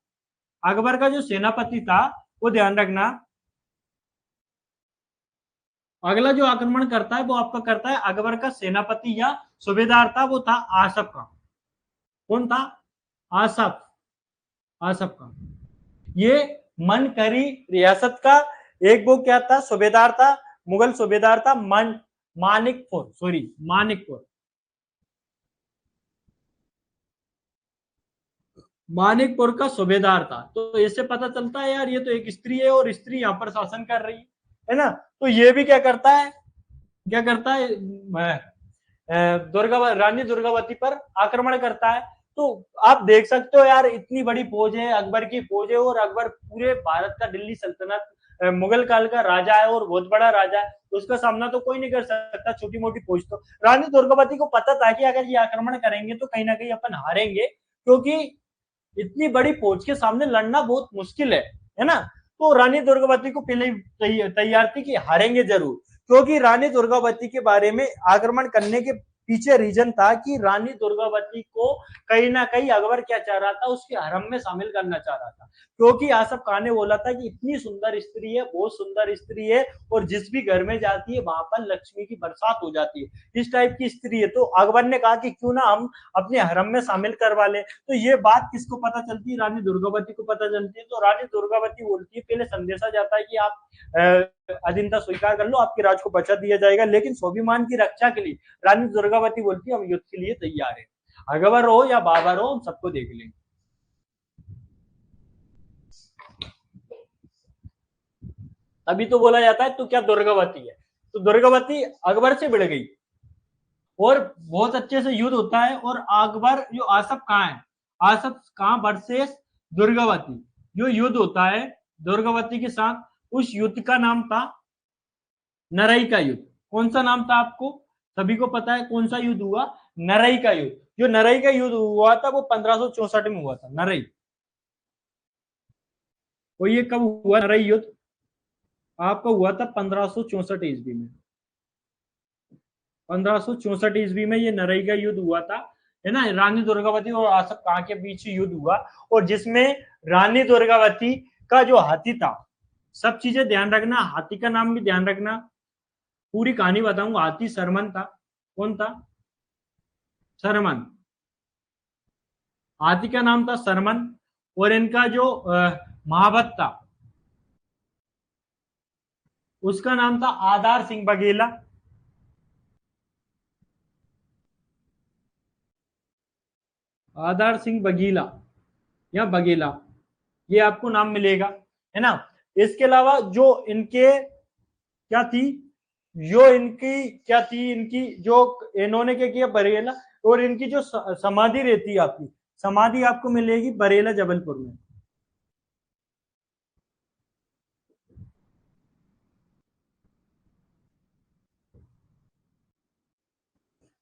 अकबर का जो सेनापति था, वो ध्यान रखना, अगला जो आक्रमण करता है वो आपका करता है अकबर का सेनापति या सूबेदार था, वो था आसफ खान, कौन था, आसफ, आसफ खान। ये मन करी रियासत का एक वो क्या था, सूबेदार था, मुगल सूबेदार था, मानिकपुर, सॉरी मानिकपुर, मानिकपुर का सूबेदार था। तो इससे पता चलता है यार ये तो एक स्त्री है और स्त्री यहाँ पर शासन कर रही है ना। तो ये भी क्या करता है, क्या करता है, दुर्गा रानी दुर्गावती पर आक्रमण करता है। तो आप देख सकते हो यार इतनी बड़ी फौज है, अकबर की फौज है, और अकबर पूरे भारत का, दिल्ली सल्तनत मुगल काल का राजा है और बहुत बड़ा राजा है, उसका सामना तो कोई नहीं कर सकता, छोटी मोटी फौज। तो रानी दुर्गावती को पता था कि अगर ये आक्रमण करेंगे तो कहीं ना कहीं अपन हारेंगे, क्योंकि इतनी बड़ी फौज के सामने लड़ना बहुत मुश्किल है ना। तो रानी दुर्गावती को पहले ही तैयार थी कि हारेंगे जरूर, क्योंकि रानी दुर्गावती के बारे में आक्रमण करने के पीछे रीजन था कि रानी दुर्गावती को कहीं ना कहीं अकबर क्या चाह रहा था, उसके हरम में शामिल करना चाह रहा था। क्योंकि आसफ खान ने बोला था कि इतनी सुंदर स्त्री है, बहुत सुंदर स्त्री है, और जिस भी घर में जाती है वहां पर लक्ष्मी की बरसात हो जाती है, इस टाइप की स्त्री है। तो अकबर ने कहा कि क्यों ना हम अपने हरम में शामिल करवा ले। तो ये बात किसको पता चलती है? रानी दुर्गावती को पता चलती है। तो रानी दुर्गावती बोलती है, पहले संदेशा जाता है कि आप अधीनता स्वीकार कर लो, आपके राज को बचा दिया जाएगा, लेकिन स्वाभिमान की रक्षा के लिए रानी दुर्गावती बोलती है हम युद्ध के लिए तैयार है, अकबर हो या बाबर हो, हम सबको देख लेंगे। अभी तो बोला जाता है तो क्या दुर्गावती है, तो दुर्गावती अकबर से भिड़ गई और बहुत अच्छे से युद्ध होता है। और अकबर जो आसफ खां है, आसफ खां वर्सेस दुर्गावती, जो युद्ध होता है दुर्गावती के साथ, उस युद्ध का नाम था नरई का युद्ध। कौन सा नाम था आपको सभी को पता है कौन सा युद्ध हुआ? नरई का युद्ध। जो नरई का युद्ध हुआ था वो 1564 में हुआ था नरई। वो ये कब हुआ नरई युद्ध? आपका हुआ था 1564 ईस्वी में। 1564 ईस्वी में ये नरई का युद्ध हुआ था, है ना। रानी दुर्गावती और आसफ खां के बीच युद्ध हुआ, और जिसमें रानी दुर्गावती का जो हाथी था, सब चीजें ध्यान रखना, हाथी का नाम भी ध्यान रखना, पूरी कहानी बताऊंगा। हाथी सरमन था। कौन था? सरमन। हाथी का नाम था सरमन, और इनका जो महावत था उसका नाम था आधार सिंह बघेला। आधार सिंह बघेला या बघेला, ये आपको नाम मिलेगा, है ना। इसके अलावा जो इनके क्या थी, जो इनकी क्या थी, इनकी जो इन्होंने क्या किया बरेला, और इनकी जो समाधि रहती है, आपकी समाधि आपको मिलेगी बरेला जबलपुर में,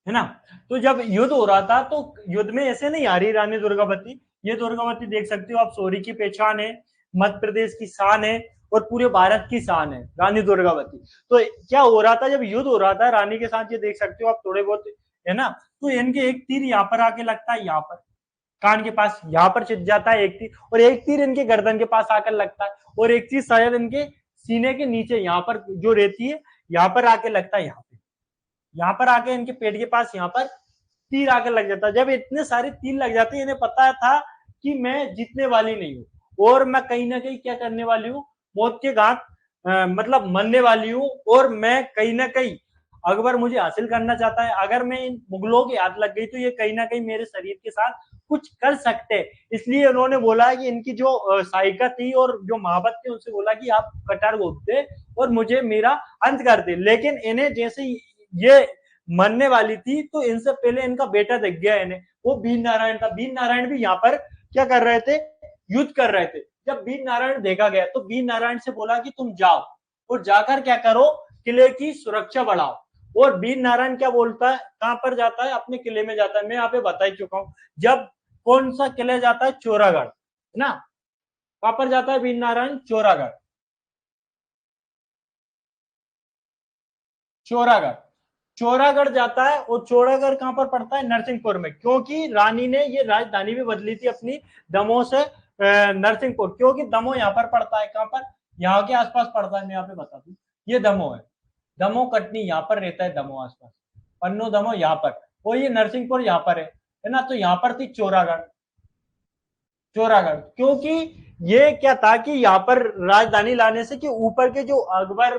है ना। तो जब युद्ध हो रहा था तो युद्ध में ऐसे नहीं आ रही रानी दुर्गावती, ये दुर्गावती देख सकते हो आप, सोरी की पहचान है, मध्य प्रदेश की शान है, और पूरे भारत की शान है रानी दुर्गावती। तो क्या हो रहा था जब युद्ध हो रहा था रानी के साथ, ये देख सकते हो आप थोड़े बहुत, है ना। तो इनके एक तीर यहाँ पर आके लगता है, यहाँ पर कान के पास, यहाँ पर चित जाता है एक तीर, और एक तीर इनके गर्दन के पास आकर लगता है, और एक चीज शायद इनके सीने के नीचे यहाँ पर जो रहती है, यहाँ पर आके लगता है, यहाँ पे, यहाँ पर आके इनके पेट के पास यहाँ पर तीर आकर लग जाता है। जब इतने सारे तीर लग जाते हैं, इन्हें पता था कि मैं जीतने वाली नहीं हूँ, और मैं कहीं ना कहीं क्या करने वाली हूँ, मौत के घाट मतलब मरने वाली हूँ, और मैं कहीं ना कहीं अकबर मुझे हासिल करना चाहता है, अगर मैं इन मुगलों के हाथ लग गई तो ये कहीं ना कहीं मेरे शरीर के साथ कुछ कर सकते हैं। इसलिए उन्होंने बोला है कि इनकी जो सहायिका थी और जो महाबत थे उनसे बोला कि आप कटार घोप दे और मुझे मेरा अंत कर दे। लेकिन इन्हें जैसे ये मरने वाली थी तो इनसे पहले इनका बेटा दिख गया इन्हें, वो वीर नारायण था। वीर नारायण भी यहाँ पर क्या कर रहे थे, युद्ध कर रहे थे। जब वीर नारायण देखा गया तो वीर नारायण से बोला कि तुम जाओ और जाकर क्या करो, किले की सुरक्षा बढ़ाओ। और वीर नारायण क्या बोलता है, कहां पर जाता है, अपने किले में जाता है। मैं यहाँ पे बता ही चुका हूं, जब कौन सा किले जाता है, चोरागढ़, है ना। कहां पर जाता है वीर नारायण, चोरागढ़, चोरागढ़, चोरागढ़ जाता है। और चोरागढ़ कहां पर पड़ता है, नरसिंहपुर में, क्योंकि रानी ने ये राजधानी भी बदली थी अपनी दमोह से नरसिंहपुर, क्योंकि दमोह यहाँ पर पड़ता है, कहां पर, यहाँ के आसपास पड़ता है। मैं यहाँ पे बता दूं, ये दमोह है, दमोह कटनी यहाँ पर रहता है, दमोह आसपास, पन्नू दमोह यहाँ पर, और ये नरसिंहपुर यहाँ पर है ना। तो यहाँ पर थी चोरागढ़, चोरागढ़, क्योंकि ये क्या था कि यहाँ पर राजधानी लाने से कि ऊपर के जो अकबर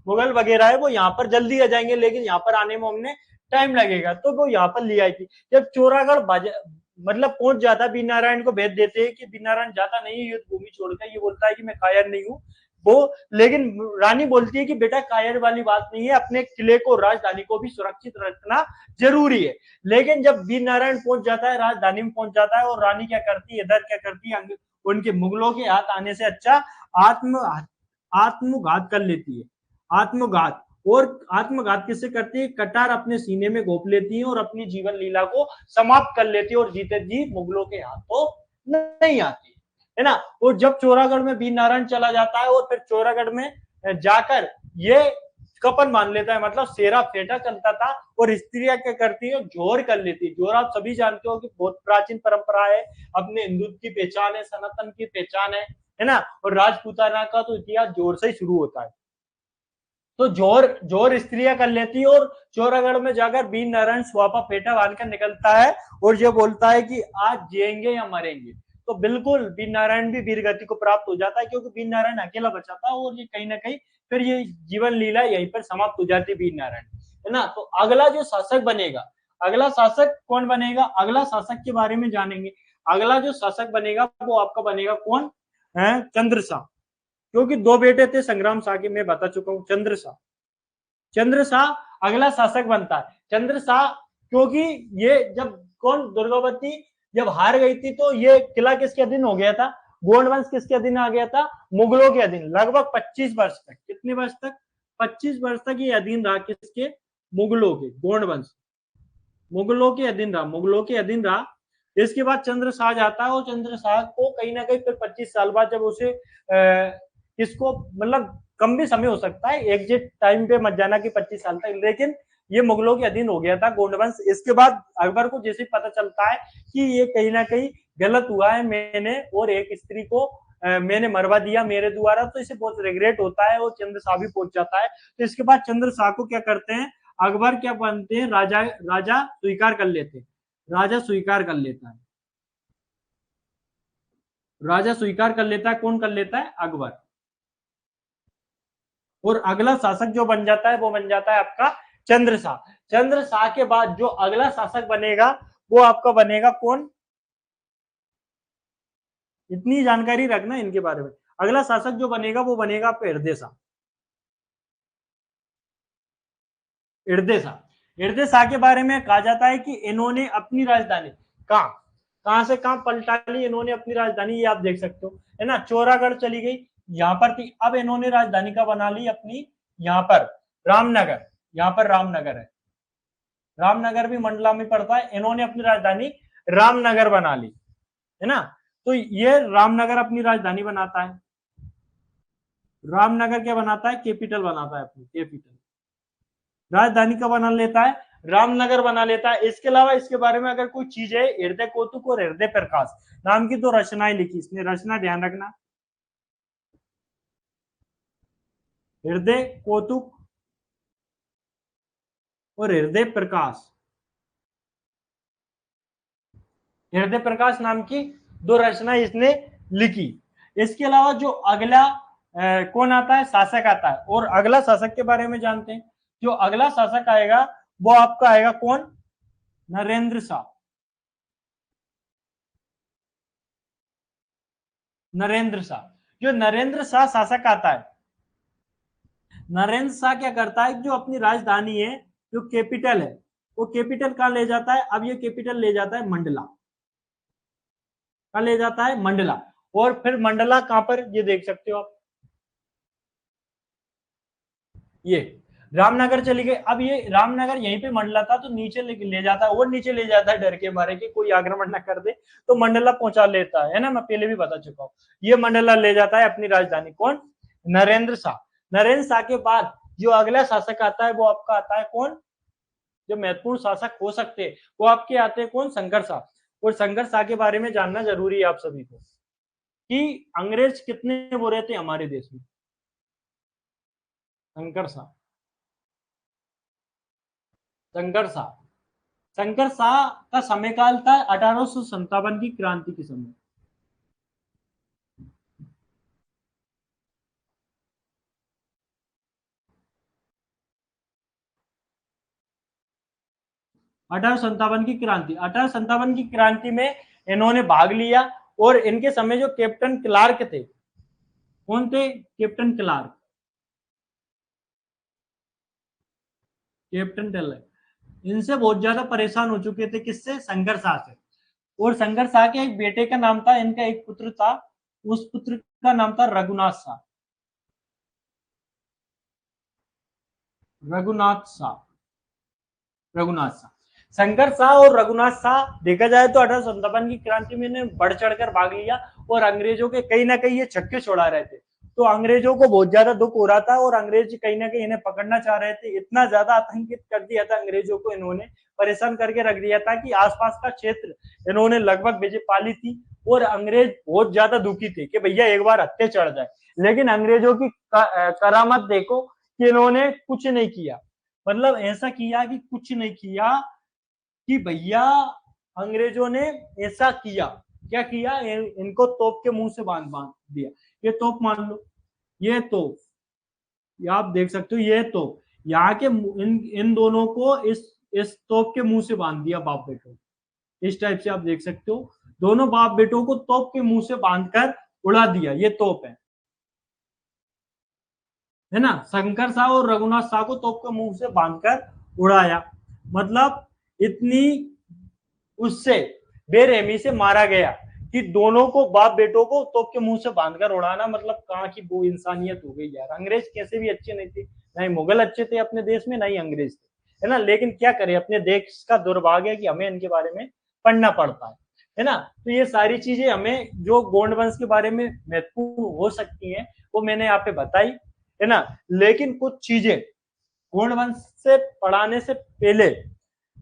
मुगल वगैरह है वो यहाँ पर जल्दी आ जाएंगे, लेकिन यहाँ पर आने में हमने टाइम लगेगा, तो वो यहाँ पर ले आई थी। जब चोरागढ़ मतलब पहुंच जाता, बी नारायण को भेज देते हैं कि बी नारायण जाता नहीं युद्ध भूमि छोड़कर, ये बोलता है कि मैं कायर नहीं हूँ वो। लेकिन रानी बोलती है कि बेटा कायर वाली बात नहीं है, अपने किले को, राजधानी को भी सुरक्षित रखना जरूरी है। लेकिन जब वीर नारायण पहुंच जाता है, राजधानी में पहुंच जाता है, और रानी क्या करती है, इधर क्या करती है, उनके मुगलों के हाथ आने से अच्छा आत्म आत्मघात कर लेती है, आत्मघात। और आत्मघात किससे करती है, कटार अपने सीने में घोप लेती है और अपनी जीवन लीला को समाप्त कर लेती है, और जीते जी मुगलों के हाथों नहीं आती, है ना। और जब चोरागढ़ में वीर नारायण चला जाता है और फिर चोरागढ़ में जाकर ये कपन मान लेता है, मतलब सेरा फेटा चलता था। और स्त्रियां क्या करती है, जोर कर लेती है। जोर आप सभी जानते हो कि बहुत प्राचीन परंपरा है, अपने हिंदू की पहचान है, सनातन की पहचान है ना। और राजपूताना का तो इतिहास जोर से ही शुरू होता है। तो जोर जोर स्त्रियां कर लेती है, और चौरागढ़ में जाकर वीर नारायण स्वापा फेटा बांधकर निकलता है और ये बोलता है कि आज जिएंगे या मरेंगे। तो बिल्कुल वीर नारायण भी वीर गति को प्राप्त हो जाता है, क्योंकि वीर नारायण अकेला बचा था, और ये कहीं ना कहीं फिर ये जीवन लीला यहीं पर समाप्त हो जाती है वीर नारायण, है ना। तो अगला जो शासक बनेगा, अगला शासक कौन बनेगा, अगला शासक के बारे में जानेंगे। अगला जो शासक बनेगा वो आपका बनेगा कौन है, चंद्रशाह। क्योंकि दो बेटे थे संग्राम शाह के, मैं बता चुका हूं। चंद्रशाह अगला शासक बनता है। चंद्रशाह, क्योंकि ये जब कौन दुर्गावती जब हार गई थी, तो ये किला किसके अधीन हो गया था, गोंड वंश किसके अधीन आ गया था, मुगलों के अधीन। लगभग 25 वर्ष तक, कितने वर्ष तक, 25 वर्ष तक ये अधीन रहा, किसके, मुगलों के, गोंड वंश मुगलों के अधीन रहा, मुगलों के अधीन रहा। इसके बाद चंद्रशाह जाता है, और चंद्रशाह को कहीं ना कहीं फिर 25 साल बाद जब उसे किसको, मतलब कम भी समय हो सकता है, एग्जैक्ट टाइम पे मत जाना कि 25 साल तक, लेकिन ये मुगलों के अधीन हो गया था गोंड वंश। इसके बाद अकबर को जैसे पता चलता है कि ये कहीं ना कहीं गलत हुआ है, मैंने और एक स्त्री को मैंने मरवा दिया मेरे द्वारा, तो इसे बहुत रिग्रेट होता है, और चंद्रशाह भी पहुंच जाता है। तो इसके बाद चंद्रशाह को क्या करते हैं, अकबर क्या बनते हैं, राजा राजा स्वीकार कर लेते हैं, राजा स्वीकार कर लेता है, राजा स्वीकार कर लेता है। कौन कर लेता है, अकबर। और अगला शासक जो बन जाता है वो बन जाता है आपका चंद्रशाह। चंद्रशाह के बाद जो अगला शासक बनेगा वो आपका बनेगा कौन, इतनी जानकारी रखना इनके बारे में। अगला शासक जो बनेगा वो बनेगा आपका हृदय शाह के बारे में कहा जाता है कि इन्होंने अपनी राजधानी कहां कहां से कहां पलटा ली इन्होंने अपनी राजधानी, ये आप देख सकते हो, है ना। चौरागढ़ चली गई, यहां पर थी, अब इन्होंने राजधानी का बना ली अपनी, यहां पर रामनगर, यहां पर रामनगर है, रामनगर भी मंडला में पड़ता है। इन्होंने अपनी राजधानी रामनगर बना ली, है ना। तो ये रामनगर अपनी राजधानी बनाता है, रामनगर क्या बनाता है, कैपिटल बनाता है अपनी, कैपिटल राजधानी का बना लेता है, रामनगर बना लेता है। इसके अलावा इसके बारे में अगर कोई चीज है, हृदय कौतुक और हृदय प्रकाश नाम की दो रचनाएं लिखी इसने, रचना ध्यान रखना, हृदय कौतुक और हृदय प्रकाश, हृदय प्रकाश नाम की दो रचनाएं इसने लिखी। इसके अलावा जो अगला कौन आता है, शासक आता है, और अगला शासक के बारे में जानते हैं। जो अगला शासक आएगा वो आपका आएगा कौन, नरेंद्र शाह। नरेंद्र शाह, जो नरेंद्र शाह शासक आता है, नरेंद्र शाह क्या करता है, जो अपनी राजधानी है, जो कैपिटल है, वो कैपिटल कहां ले जाता है, अब ये कैपिटल ले जाता है मंडला, कहां ले जाता है, मंडला। और फिर मंडला कहां पर, ये देख सकते हो आप, ये रामनगर चली गई। अब ये रामनगर यहीं पे मंडला था, तो नीचे ले जाता है, और नीचे ले जाता है डर के मारे कि कोई आक्रमण न कर दे, तो मंडला पहुंचा लेता है ना, मैं पहले भी बता चुका हूं। ये मंडला ले जाता है अपनी राजधानी, कौन, नरेंद्र शाह। नरेंद्र शाह के बाद जो अगला शासक आता है वो आपका आता है कौन, जो महत्वपूर्ण शासक हो सकते हैं वो आपके आते हैं कौन, शंकर शाह। और शंकर शाह के बारे में जानना जरूरी है आप सभी को, कि अंग्रेज कितने वो रहते हमारे देश में, शंकर शाह, शंकर शाह, शंकर शाह का समयकाल था 1857 की क्रांति के समय, 1857 की क्रांति, 1857 की क्रांति में इन्होंने भाग लिया। और इनके समय जो कैप्टन क्लार्क थे, कौन थे, कैप्टन क्लार्क, कैप्टन टेलर, इनसे बहुत ज्यादा परेशान हो चुके थे, किससे, शंकर शाह से। और शंकर शाह के एक बेटे का नाम था, इनका एक पुत्र था, उस पुत्र का नाम था रघुनाथ शाह, रघुनाथ शाह, रघुनाथ शाह। शंकर शाह और रघुनाथ शाह देखा जाए तो 1857 की क्रांति में बढ़ चढ़कर भाग लिया, और अंग्रेजों के कहीं ना कहीं ये छक्के छोड़ा रहे थे। तो अंग्रेजों को बहुत ज्यादा दुख हो रहा था और अंग्रेज कहीं ना कहीं इन्हें पकड़ना चाह रहे थे। इतना ज्यादा आतंकित कर दिया था अंग्रेजों को, इन्होंने परेशान करके रख दिया था कि आसपास का क्षेत्र इन्होंने लगभग विजय पा ली थी और अंग्रेज बहुत ज्यादा दुखी थे कि भैया एक बार हत्या चढ़ जाए। लेकिन अंग्रेजों की करामत देखो कि इन्होंने कुछ नहीं किया, मतलब ऐसा किया कि कुछ नहीं किया कि भैया अंग्रेजों ने ऐसा किया, क्या किया, इनको तोप के मुंह से बांध बांध दिया। ये तोप मान लो, ये तोप, ये आप देख सकते हो, ये तोप यहाँ के इन दोनों को इस तोप के मुंह से बांध दिया बाप बेटो। इस टाइप से आप देख सकते हो, दोनों बाप बेटों को तोप के मुंह से बांधकर उड़ा दिया। ये तोप है ना, शंकर शाह और रघुनाथ शाह को तोप के मुंह से बांधकर उड़ाया। मतलब इतनी उससे बेरहमी से मारा गया कि दोनों को, बाप बेटों को तोप के मुंह से बांधकर उड़ाना, मतलब कहाँ की वो इंसानियत हो गई यार। अंग्रेज कैसे भी अच्छे नहीं थे, ना ही मुगल अच्छे थे अपने देश में, ना ही अंग्रेज थे, है ना। लेकिन क्या करें, अपने देश का दुर्भाग्य कि हमें इनके बारे में पढ़ना पड़ता है ना। तो ये सारी चीजें हमें जो गोंड वंश के बारे में महत्वपूर्ण हो सकती हैं वो मैंने यहाँ पे बताई, है ना। लेकिन कुछ चीजें गोंड वंश से पढ़ाने से पहले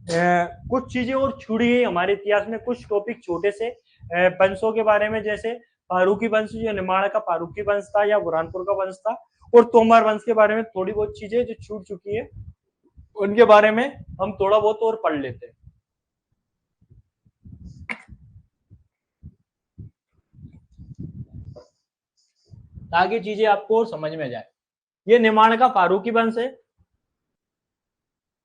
कुछ चीजें और छुड़ी गई हमारे इतिहास में, कुछ टॉपिक छोटे से वंशों के बारे में, जैसे फारूकी वंश, जो निर्माण का फारूकी वंश था या बुरहानपुर का वंश था, और तोमर वंश के बारे में थोड़ी बहुत चीजें जो छूट चुकी है उनके बारे में हम थोड़ा बहुत और पढ़ लेते हैं, ताकि चीजें आपको और समझ में जाए। ये निर्माण का फारूकी वंश है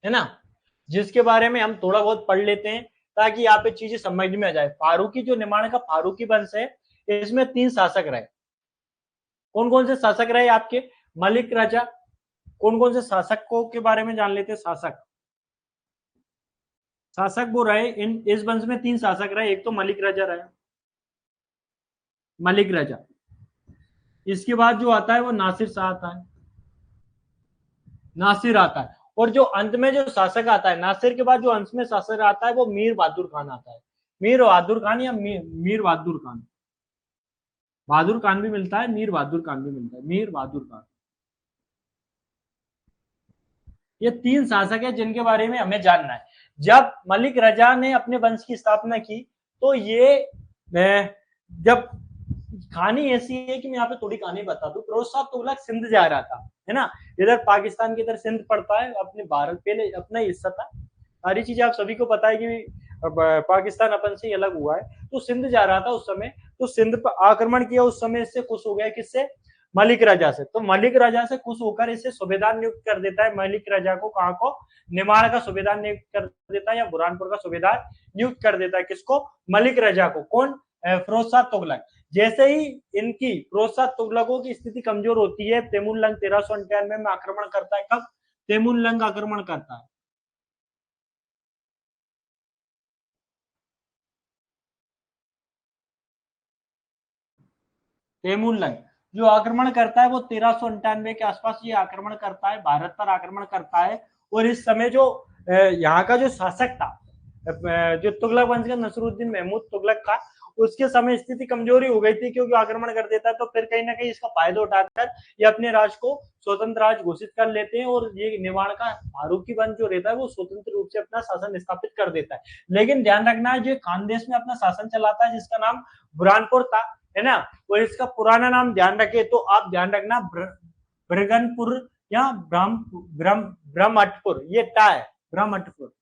ना, जिसके बारे में हम थोड़ा बहुत पढ़ लेते हैं ताकि यहाँ पे चीजें समझ में आ जाए। फारूकी, जो निर्माण का फारूकी वंश है, इसमें 3 शासक रहे। कौन कौन से शासक रहे आपके? मलिक राजा। कौन कौन से शासकों के बारे में जान लेते हैं? शासक, शासक वो रहे, इस वंश में 3 शासक रहे। एक तो मलिक राजा रहे, मलिक राजा। इसके बाद जो आता है वो नासिर शाह आता है, नासिर आता है। और जो अंत में जो शासक आता है, नासिर के बाद जो अंत में शासक आता है वो मीर बहादुर खान आता है। मीर बहादुर खान या मीर बहादुर खान, बहादुर खान भी मिलता है, मीर बहादुर खान भी मिलता है, मीर बहादुर खान। ये 3 शासक है जिनके बारे में हमें जानना है। जब मलिक रजा ने अपने वंश की स्थापना की तो ये जब, कहानी ऐसी है कि मैं यहाँ पे थोड़ी कहानी बता दूं। फिरोज शाह तुगलक सिंध जा रहा था, है ना, इधर पाकिस्तान की इधर सिंध पड़ता है, अपने भारत पहले अपना हिस्सा था। सारी चीजें आप सभी को पता है कि पाकिस्तान अपन से ही अलग हुआ है। तो सिंध जा रहा था उस समय, तो सिंध पर आक्रमण किया उस समय, इससे खुश हो गया, किससे? मलिक राजा से। तो मलिक राजा से खुश होकर इसे सूबेदार नियुक्त कर देता है। मलिक राजा को कहाँ को? निमाड़ का सूबेदार नियुक्त कर देता है या बुरहानपुर का सूबेदार नियुक्त कर देता है। किसको? मलिक राजा को। कौन? फिरोज शाह तुगलक। जैसे ही इनकी, फिरोज शाह तुगलकों की स्थिति कमजोर होती है, तैमूरलंग 1398 में आक्रमण करता है। कब तैमूरलंग आक्रमण करता है? तैमूरलंग जो आक्रमण करता है वो 1398 के आसपास ये आक्रमण करता है, भारत पर आक्रमण करता है। और इस समय जो यहाँ का जो शासक था, जो तुगलक वंश का नसरुद्दीन महमूद तुगलक था, उसके समय स्थिति कमजोरी हो गई थी, क्योंकि आक्रमण कर देता है। तो फिर कहीं ना कहीं इसका फायदा उठाकर ये अपने राज्य को स्वतंत्र राज्य घोषित कर लेते हैं, और ये निमाड़ का फारूकी वंश जो रहता है वो स्वतंत्र रूप से अपना शासन स्थापित कर देता है। लेकिन ध्यान रखना, जो खानदेश में अपना शासन चलाता है जिसका नाम बुरहानपुर था, है ना, और इसका पुराना नाम ध्यान रखे तो आप ध्यान रखना, ब्रगनपुर या ब्रह्मटपुर। ये टा है, ब्रह्मटपुर,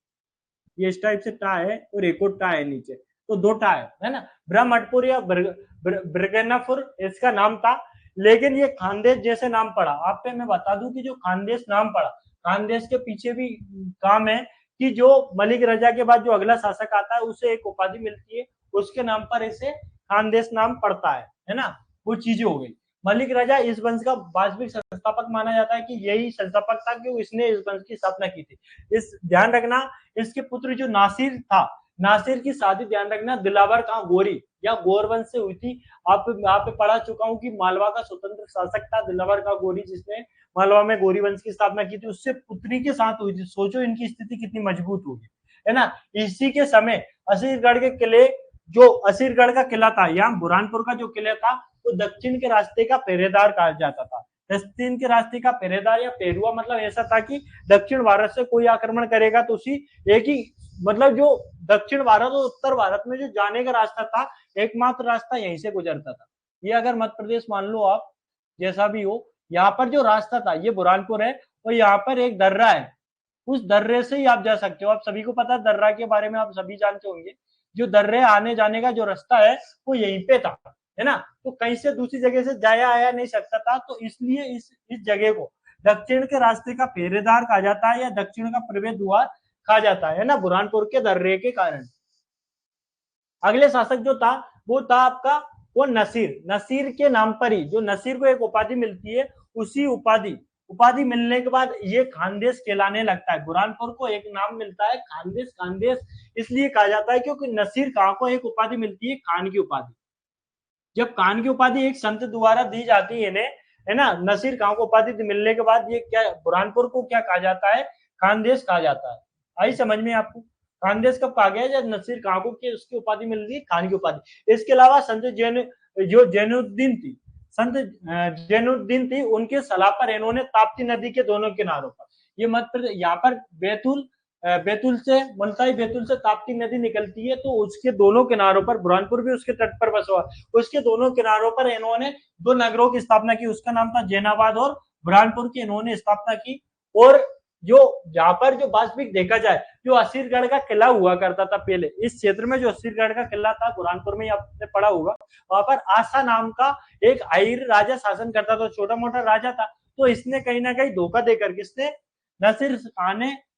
ये इस टाइप से टा है, और एक और टा है नीचे, तो 2 टा है ना। ब्रह्मटपुर या ब्रगनपुर इसका नाम था। लेकिन ये खानदेश जैसे नाम पड़ा। आप पे मैं बता दूं कि जो खानदेश नाम पड़ा, खानदेश के पीछे भी काम है कि जो मलिक रजा के बाद जो अगला शासक आता है उसे एक उपाधि मिलती है, उसके नाम पर इसे खानदेश नाम पड़ता है ना। वो चीजें हो गई। मलिक राजा इस वंश का वास्तविक संस्थापक माना जाता है, कि यही संस्थापक था, कि इसने इस वंश की स्थापना की थी। इस ध्यान रखना, इसके पुत्र जो नासिर था, नासिर की शादी ध्यान रखना दिलावर का गोरी या गोर वंश से हुई थी। आप यहाँ पे पढ़ा चुका हूँ कि मालवा का स्वतंत्र शासक था दिलावर का गोरी, जिसने मालवा में गोरी वंश की स्थापना की थी, उससे पुत्री के साथ हुई थी। सोचो इनकी स्थिति कितनी मजबूत होगी, है ना। इसी के समय असीरगढ़ के किले, जो असीरगढ़ का किला था, यहाँ बुरहानपुर का जो किला था वो दक्षिण के रास्ते का पहरेदार कहा जाता था। दक्षिण के रास्ते का पहरेदार या पेरुआ मतलब ऐसा था कि दक्षिण भारत से कोई आक्रमण करेगा तो उसी एक ही मतलब जो दक्षिण भारत और उत्तर भारत में जो जाने का रास्ता था, एकमात्र रास्ता यहीं से गुजरता था। ये अगर मध्य प्रदेश मान लो आप, जैसा भी हो, यहाँ पर जो रास्ता था ये बुरहानपुर है और यहाँ पर एक दर्रा है, उस दर्रे से ही आप जा सकते हो। आप सभी को पता है दर्रा के बारे में, आप सभी जानते होंगे। जो दर्रे आने जाने का जो रास्ता है वो यहीं पे था, है ना। तो कहीं से दूसरी जगह से जाया आया नहीं सकता था, तो इसलिए इस जगह को दक्षिण के रास्ते का पहरेदार कहा जाता है या दक्षिण का प्रवेश द्वार कहा जाता है ना, बुरहानपुर के दर्रे के कारण। अगले शासक जो था वो था आपका वो नसीर। नसीर के नाम पर ही जो नसीर को एक उपाधि मिलती है, उसी उपाधि मिलने के बाद ये खानदेश कहलाने लगता है। बुरहानपुर को एक नाम मिलता है खानदेश। खानदेश इसलिए कहा जाता है क्योंकि नसीर खां को एक उपाधि मिलती है, खान की उपाधि। जब खान की उपाधि एक संत द्वारा दी जाती है इन्हें, है ना, नसीर खां को उपाधि मिलने के बाद ये क्या बुरहानपुर को क्या कहा जाता है, खानदेश कहा जाता है। आई समझ में आपको? खानदेश कब कहा गया जब नसीर खां को उसकी उपाधि मिल रही है, खान की उपाधि। इसके अलावा संत जैनुद्दीन थी, संत जैनुद्दीन थी, उनके सलाह पर इन्होंने ताप्ती नदी के दोनों किनारों पर, ये मत यहाँ पर बैतूल से मुल्ताई बैतूल से ताप्ती नदी निकलती है, तो उसके दोनों किनारों पर, बुरहानपुर भी उसके तट पर बसा हुआ, उसके दोनों किनारों पर इन्होंने दो नगरों की स्थापना की। उसका नाम था जैनाबाद और बुरहानपुर की इन्होंने स्थापना की। और जो जहां पर जो वास्तविक देखा जाए, जो असीरगढ़ का किला हुआ करता था पहले, इस क्षेत्र में जो असीरगढ़ का किला था बुरहानपुर में, आपने पढ़ा होगा, वहां पर आशा नाम का एक आहिर राजा शासन करता था, छोटा मोटा राजा था। तो इसने कहीं ना कहीं धोखा देकर, किसने,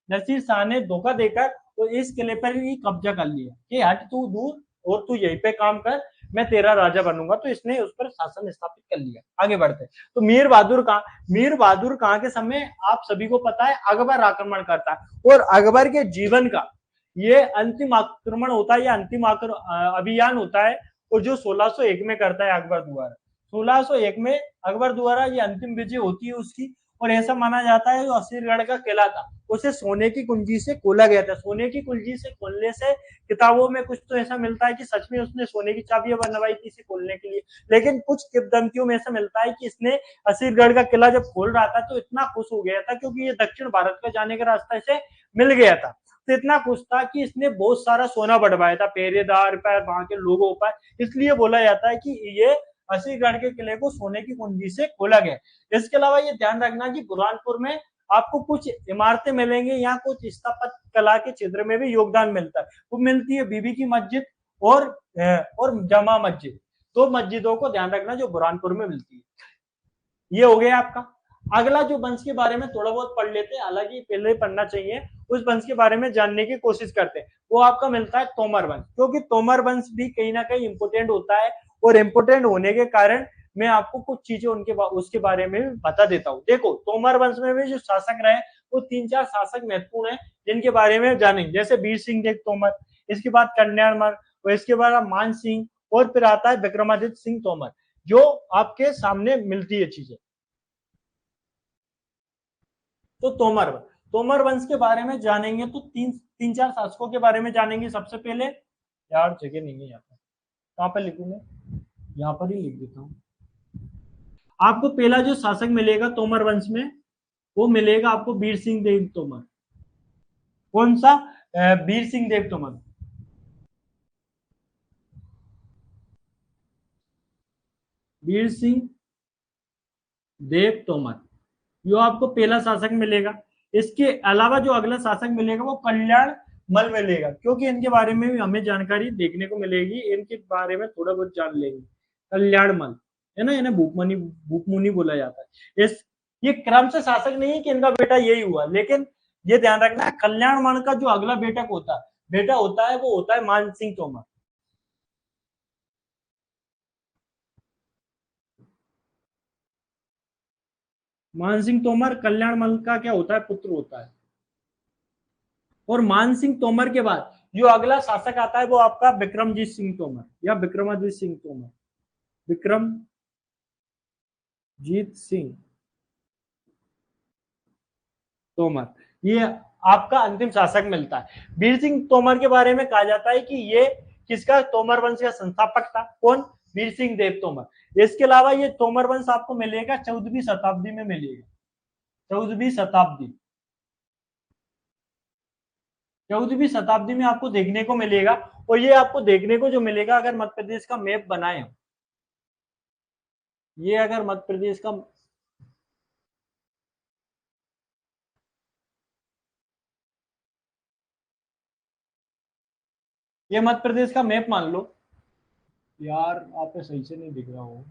नसीर शाह ने धोखा देकर तो इस किले पर ही कब्जा कर लिया कि हट तू दूर और तू यहीं पे काम कर, मैं तेरा राजा बनूंगा। तो इसने उस पर शासन स्थापित कर लिया। आगे बढ़ते तो मीर बहादुर खां के समय आप सभी को पता है अकबर आक्रमण करता है, और अकबर के जीवन का ये अंतिम आक्रमण होता है, या अंतिम अभियान होता है, और जो 1601 में करता है अकबर द्वारा। 1601 में अकबर द्वारा ये अंतिम विजय होती है उसकी। और ऐसा माना जाता है जो असीरगढ़ का किला था उसे सोने की कुंजी से खोला गया था। सोने की कुंजी से खोलने से किताबों में कुछ तो ऐसा मिलता है कि सच में उसने सोने की चाबियां बनवाई थी इसे खोलने के लिए, लेकिन कुछ किंवदंतियों में ऐसा मिलता है कि इसने असीरगढ़ का किला जब खोल रहा था तो इतना खुश हो गया था, क्योंकि ये दक्षिण भारत का जाने का रास्ता इसे मिल गया था। तो इतना खुश था कि इसने बहुत सारा सोना बढ़वाया था पहरेदार पर, वहां के लोगों पर। इसलिए बोला जाता है कि ये असीरगढ़ के किले को सोने की कुंजी से खोला गया। इसके अलावा ये ध्यान रखना कि बुरहानपुर में आपको कुछ इमारतें मिलेंगी, यहाँ कुछ स्थापत्य कला के क्षेत्र में भी योगदान मिलता है। वो मिलती है बीबी की मस्जिद और जमा मस्जिद, दो मस्जिदों को ध्यान रखना जो बुरहानपुर में मिलती है। ये हो गया आपका। अगला जो वंश के बारे में थोड़ा बहुत पढ़ लेते हैं, हालांकि पहले पढ़ना चाहिए, उस वंश के बारे में जानने की कोशिश करते हैं। वो आपका मिलता है तोमर वंश, क्योंकि तोमर वंश भी कहीं ना कहीं इंपोर्टेंट होता है, और इंपोर्टेंट होने के कारण मैं आपको कुछ चीजें उसके बारे में भी बता देता हूँ। देखो तोमर वंश में भी जो शासक रहे वो 3-4 शासक महत्वपूर्ण है जिनके बारे में जानेंगे, जैसे वीर सिंह देव तोमर, इसके बाद कल्याणमल, और इसके बाद मान सिंह, और फिर आता है विक्रमादित्य सिंह तोमर, जो आपके सामने मिलती है चीजें। तो तोमर वंश के बारे में जानेंगे तो 3-4 शासकों के बारे में जानेंगे। सबसे पहले, यार जगह नहीं है यहाँ पर, कहाँ पर लिखूंगा, यहाँ पर ही लिख देता हूँ। आपको पहला जो शासक मिलेगा तोमर वंश में वो मिलेगा आपको वीर सिंह देव तोमर। कौन सा? वीर सिंह देव तोमर। वीर सिंह देव तोमर, जो आपको पहला शासक मिलेगा। इसके अलावा जो अगला शासक मिलेगा वो कल्याण मल मिलेगा, क्योंकि इनके बारे में भी हमें जानकारी देखने को मिलेगी, इनके बारे में थोड़ा बहुत जान लेंगे। कल्याण मल, है ना, इन्हें भूपमुनि बोला जाता है। ये क्रम से शासक नहीं है कि इनका बेटा यही हुआ, लेकिन ये ध्यान रखना कल्याण मल का जो अगला बेटा होता है वो होता है मान सिंह तोमर। मान सिंह तोमर कल्याण मल का क्या होता है, पुत्र होता है। और मान सिंह तोमर के बाद जो अगला शासक आता है वो आपका विक्रमजीत सिंह तोमर या विक्रमादित्य सिंह तोमर। विक्रमजीत सिंह तोमर, ये आपका अंतिम शासक मिलता है। वीर सिंह तोमर के बारे में कहा जाता है कि ये किसका, तोमर वंश का संस्थापक था। कौन? वीर सिंह देव तोमर। इसके अलावा ये तोमर वंश आपको मिलेगा 14वीं शताब्दी में मिलेगा, 14वीं शताब्दी, 14वीं शताब्दी में आपको देखने को मिलेगा। और ये आपको देखने को जो मिलेगा अगर मध्य प्रदेश का मैप बनाए, ये अगर मध्य प्रदेश का, ये मध्य प्रदेश का मैप मान लो यार, आप सही से नहीं दिख रहा हो,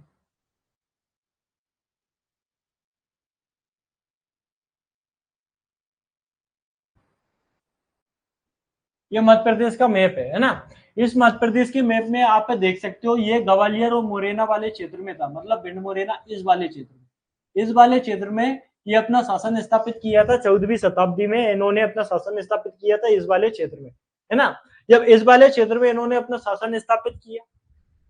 ये मध्य प्रदेश का मैप है ना। इस मध्य प्रदेश के मैप में आप देख सकते हो ये ग्वालियर और मुरैना वाले क्षेत्र में था, मतलब भिंड मुरैना इस वाले क्षेत्र में, इस वाले क्षेत्र में ये अपना शासन स्थापित किया था। 14वीं शताब्दी में इन्होंने अपना शासन स्थापित किया था इस वाले क्षेत्र में, है ना। जब इस वाले क्षेत्र में इन्होंने अपना शासन स्थापित किया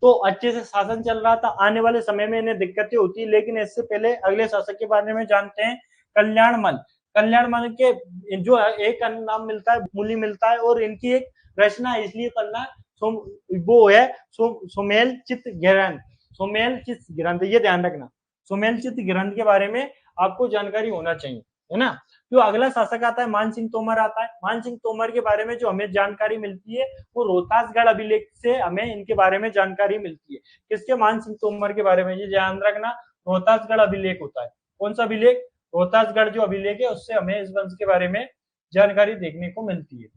तो अच्छे से शासन चल रहा था। आने वाले समय में इन्हें दिक्कतें होती, लेकिन इससे पहले अगले शासक के बारे में जानते हैं, कल्याणमल। कल्याणमल के जो एक नाम मिलता है, मूली मिलता है, और इनकी एक रचना इसलिए पढ़ना, वो है सुमेल चित्त ग्रंथ, सुमेल चित्त ग्रंथ, ये ध्यान रखना, सुमेल चित्त ग्रंथ के बारे में आपको जानकारी होना चाहिए, है ना। जो अगला शासक आता है मान सिंह तोमर आता है। मान सिंह तोमर के बारे में जो हमें जानकारी मिलती है वो रोहतासगढ़ अभिलेख से हमें इनके बारे में जानकारी मिलती है। किसके? मान सिंह तोमर के बारे में, ये ध्यान रखना, रोहतासगढ़ अभिलेख होता है। कौन सा अभिलेख? रोहतासगढ़ जो अभिलेख है उससे हमें इस वंश के बारे में जानकारी देखने को मिलती है।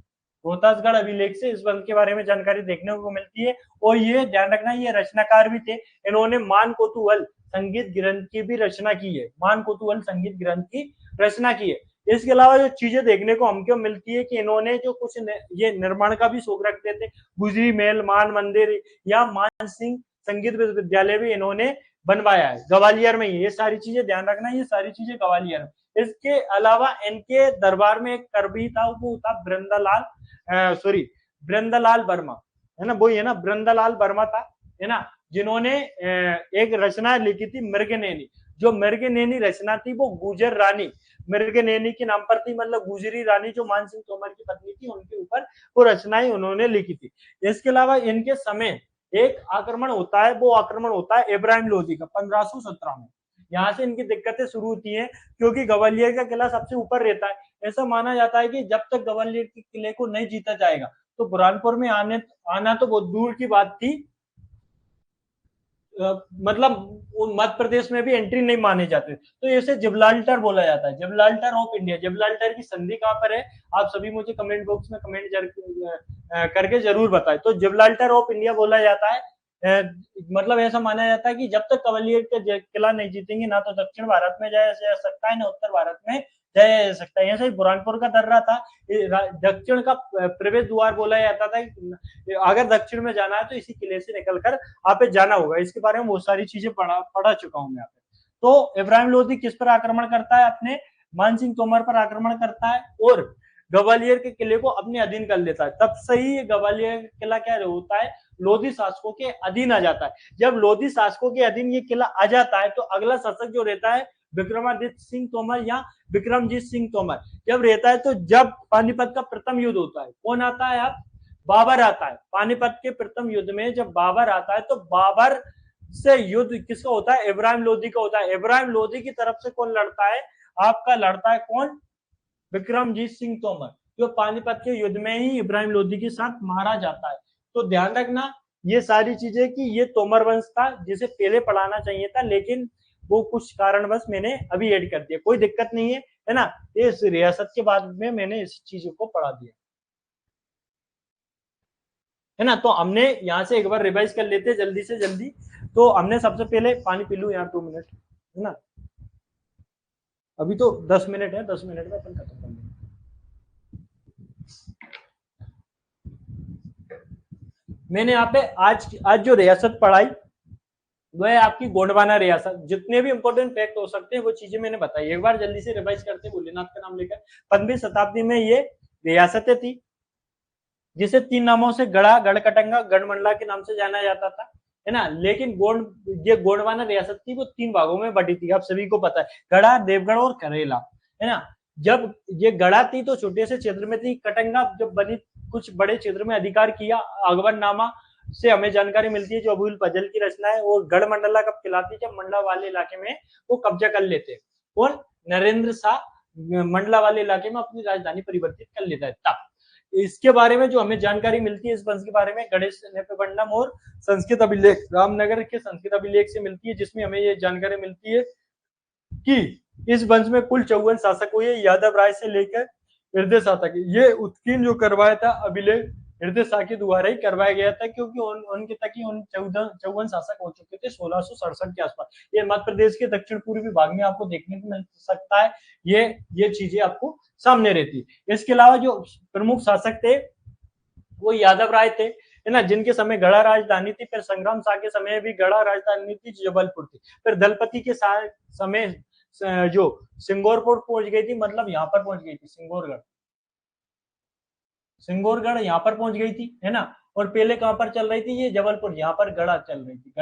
रोहतासगढ़ अभिलेख से इस वंश के बारे में जानकारी देखने को मिलती है। और ये ध्यान रखना, ये रचनाकार भी थे, इन्होंने मान कोतुहल संगीत ग्रंथ की भी रचना की है, मान कोतुहल संगीत ग्रंथ की रचना की है। इसके अलावा जो चीजें देखने को हमको मिलती है कि इन्होंने जो कुछ ये निर्माण का भी शौक रखते थे, गुजरी महल, मान मंदिर या मान सिंह संगीत विश्वविद्यालय भी इन्होंने बनवाया है ग्वालियर में। ये सारी चीजें ध्यान रखना, ये सारी चीजें ग्वालियर में। इसके अलावा इनके दरबार में एक करबी था, वो था वृंदालाल, सॉरी वृंदालाल वर्मा, है ना, वही है ना, वृंदालाल वर्मा था, है ना, जिन्होंने एक रचना लिखी थी मृगनयनी। जो मृगनयनी रचना थी वो गुजर रानी मृगनयनी के नाम पर थी, मतलब गुजरी रानी जो मान सिंह तोमर की पत्नी थी उनके ऊपर वो रचनाएं उन्होंने लिखी थी। इसके अलावा इनके समय एक आक्रमण होता है, वो आक्रमण होता है इब्राहिम लोधी का 1517 में। यहाँ से इनकी दिक्कतें शुरू होती हैं, क्योंकि ग्वालियर का किला सबसे ऊपर रहता है। ऐसा माना जाता है कि जब तक ग्वालियर के किले को नहीं जीता जाएगा तो बुरहानपुर में आना तो बहुत दूर की बात थी, मतलब मध्य प्रदेश में भी एंट्री नहीं माने जाते। तो इसे जिब्राल्टर बोला जाता है, जिब्राल्टर ऑफ इंडिया। जिब्राल्टर की संधि कहाँ पर है? आप सभी मुझे कमेंट बॉक्स में कमेंट करके जरूर बताएं। तो जिब्राल्टर ऑफ इंडिया बोला जाता है। मतलब ऐसा माना जाता है कि जब तक ग्वालियर का किला नहीं जीतेंगे ना तो दक्षिण भारत में जाया जा सकता है ना उत्तर भारत में जाया जा सकता है। ऐसे ही बुरहानपुर का दर्रा था, दक्षिण का प्रवेश द्वार बोला जाता था। अगर दक्षिण में जाना है तो इसी किले से निकलकर आप जाना होगा। इसके बारे में बहुत सारी चीजें पढ़ा चुका हूं मैं यहाँ पे। तो इब्राहिम लोधी किस पर आक्रमण करता है? अपने मान सिंह तोमर पर आक्रमण करता है और ग्वालियर के किले को अपने अधीन कर लेता है। तब से ही ग्वालियर किला क्या होता है? लोधी शासकों के अधीन आ जाता है। जब लोधी शासकों के अधीन ये किला आ जाता है तो अगला शासक जो रहता है विक्रमादित्य सिंह तोमर या विक्रमजीत सिंह तोमर जब रहता है, तो जब पानीपत का प्रथम युद्ध होता है, कौन आता है? आप बाबर आता है। पानीपत के प्रथम युद्ध में जब बाबर आता है तो बाबर से युद्ध किसका होता है? इब्राहिम लोधी का होता है। इब्राहिम लोधी की तरफ से कौन लड़ता है? आपका लड़ता है कौन? विक्रमजीत सिंह तोमर, जो पानीपत के युद्ध में ही इब्राहिम लोधी के साथ मारा जाता है। तो ध्यान रखना ये सारी चीजें कि ये तोमर वंश था जिसे पहले पढ़ाना चाहिए था, लेकिन वो कुछ कारणवश मैंने अभी ऐड कर दिया। कोई दिक्कत नहीं है ना। इस रियासत के बाद में मैंने इस चीजों को पढ़ा दिया, है ना। तो हमने यहाँ से एक बार रिवाइज कर लेते जल्दी से जल्दी। तो हमने सबसे पहले, पानी पी लूं यार 2 मिनट, है ना, अभी तो 10 मिनट है, 10 मिनट में अपन खत्म कर लेंगे। मैंने यहाँ पे आज जो रियासत पढ़ाई वो है आपकी गोंडवाना रियासत। जितने भी इंपॉर्टेंट फैक्ट हो सकते हैं वो चीजें मैंने बताई। एक बार जल्दी से रिवाइज करते हैं भोलेनाथ का नाम लेकर। 15वीं शताब्दी में ये रियासतें थी जिसे 3 नामों से गढ़ा, गढ़कटंगा, गढ़मंडला के नाम से जाना जाता था, है ना। लेकिन ये गोंडवाना रियासत थी वो 3 भागों में बटी थी, आप सभी को पता है, गढ़ा, देवगढ़ और करेला, है ना। जब ये गढ़ा थी तो छोटे से क्षेत्र में थी। कटंगा जब बनी कुछ बड़े क्षेत्र में अधिकार किया, अकबरनामा से हमें जानकारी मिलती है जो अबुल फजल की रचना है। वो गढ़ मंडला कब कहलाती है, जब मंडला वाले इलाके में वो कब्जा कर लेते हैं और नरेंद्र शाह मंडला वाले इलाके में अपनी राजधानी परिवर्तित कर लेता है तब। इसके बारे में जो हमें जानकारी मिलती है इस वंश के बारे में गणेश नेपवंडम और संस्कृत अभिलेख रामनगर के संस्कृत अभिलेख से मिलती है, जिसमें हमें ये जानकारी मिलती है कि इस वंश में कुल 54 शासक हुए, यादव राय से लेकर हृदय शाह तक। ये उत्कीर्ण जो करवाया था अभिलेख हृदय शाह के द्वारा ही करवाया गया था, क्योंकि उनके तक ही उन 54 शासक हो चुके थे 1667 के आसपास। ये मध्य प्रदेश के दक्षिण पूर्वी भाग में आपको देखने को मिल सकता है, ये चीजें आपको सामने रहती है। इसके अलावा जो प्रमुख शासक थे वो यादव राय थे, है ना, जिनके समय गढ़ा राजधानी थी। फिर संग्राम शाह के समय भी गढ़ा राजधानी थी, जबलपुर थी। फिर दलपति के समय जो सिंगोरपुर पहुंच गई थी, मतलब यहाँ पर पहुंच गई थी सिंगोरगढ़ यहाँ पर पहुंच गई थी, है ना। और पहले कहां पर चल रही थी, ये जबलपुर, यहाँ पर गढ़ा चल रही थी,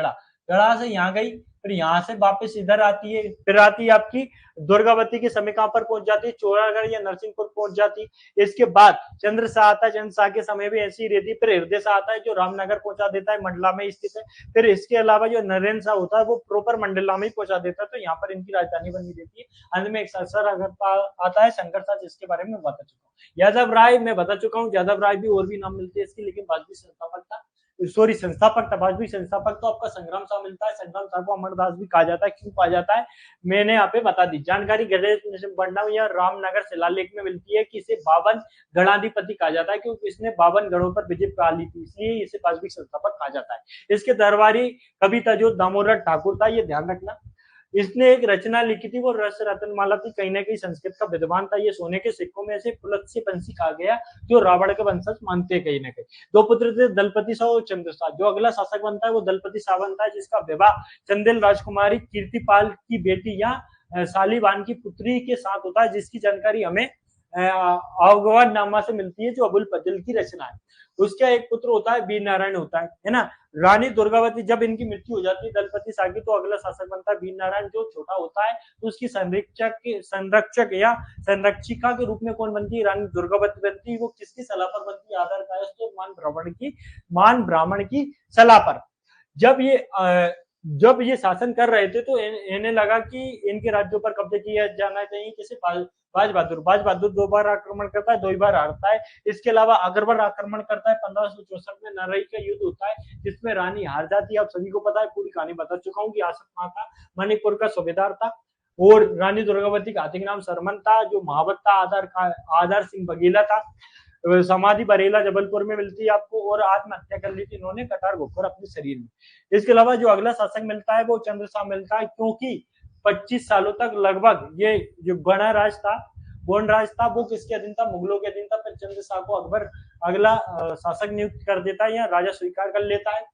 गढ़ा से यहाँ गई, फिर यहाँ से वापस इधर आती है, फिर आती है आपकी दुर्गावती के समय कहां पर पहुंच जाती है, चौरागढ़ या नरसिंहपुर पहुंच जाती है। इसके बाद चंद्र शाह आता है, चंद्र शाह के समय भी ऐसी रहती है। फिर हृदय शाह आता है जो रामनगर पहुंचा देता है, मंडला में स्थित है। फिर इसके अलावा जो नरेंद्र शाह होता है वो प्रॉपर मंडला में ही पहुंचा देता है, तो यहाँ पर इनकी राजधानी बनी रहती है। अंत में एक सरसर आता है शंकर शाह, जिसके बारे में बता चुका हूँ। यादव राय मैं बता चुका हूँ, यादव राय भी और भी नाम मिलते हैं इसके, लेकिन वाजपेयी संस्थापक था, सॉरी संस्थापक था। वाजपेयी संस्थापक तो आपका संग्राम शाह मिलता है, संग्राम शाह को अमरदास भी कहा जाता है। क्यों कहा जाता है मैंने यहाँ पे बता दी। जानकारी गणेश बंडम या रामनगर शिलालेख में मिलती है कि इसे 52 गणाधिपति कहा जाता है, क्योंकि इसने 52 गणों पर विजय पा ली थी, इसलिए इसे वाजपेयी संस्थापक कहा जाता है। इसके दरबारी कवि था जो दामोदर ठाकुर था, ये ध्यान रखना। इसने एक रचना लिखी थी, वो रस रत्नमाला थी, कहीं ना कहीं संस्कृत का विद्वान था। ये सोने के सिक्कों में से पुलत्स्य पंछी कहा गया, जो रावण के वंशज मानते कहीं ना कहीं। दो पुत्र थे, दलपति शाह और चंद्र शाह। जो अगला शासक बनता है वो दलपति शाह बनता है, जिसका विवाह चंदेल राजकुमारी कीर्तिपाल की बेटी या सालीवान की पुत्री के साथ होता है, जिसकी जानकारी हमें अवगवाद नामा से मिलती है, जो अबुल फजल की रचना है। उसका एक पुत्र होता है, वीर नारायण होता है ना। रानी दुर्गावती, जब इनकी मृत्यु हो जाती है दलपति शाह की, तो अगला शासक बनता है वीर नारायण, जो छोटा होता है। तो उसकी संरक्षक या संरक्षिका के रूप में कौन बनती है, रानी दुर्गावती बनती है। वो किसकी सलाह पर बनती है, आधार कायस्थ तो मान ब्राह्मण की सलाह पर। जब ये शासन कर रहे थे तो इन्हें लगा कि इनके राज्यों पर कब्जा किया जाना चाहिए। जैसे बाज बहादुर 2 बार आक्रमण करता है, 2 बार हारता है। इसके अलावा अकबर आक्रमण करता है, 1564 में नरई का युद्ध होता है, जिसमें रानी हार जाती है। आप सभी को पता है, पूरी कहानी बता चुका हूँ कि आसफ माता मणिपुर का सूबेदार था और रानी दुर्गावती का आर्थिक नाम सरमन था, जो महावत था। आधार सिंह बघेला था। समाधि बरेला जबलपुर में मिलती है आपको, और आत्महत्या कर ली थी इन्होंने कटार घोकर अपने शरीर में। इसके अलावा जो अगला शासक मिलता है वो चंद्र शाह मिलता है, क्योंकि 25 सालों तक लगभग ये जो गणा राज था, गोंड राज था, वो किसके अधीन था, मुगलों के अधीन था। फिर चंद्र शाह को अकबर अगला शासक नियुक्त कर देता है या राजा स्वीकार कर लेता है।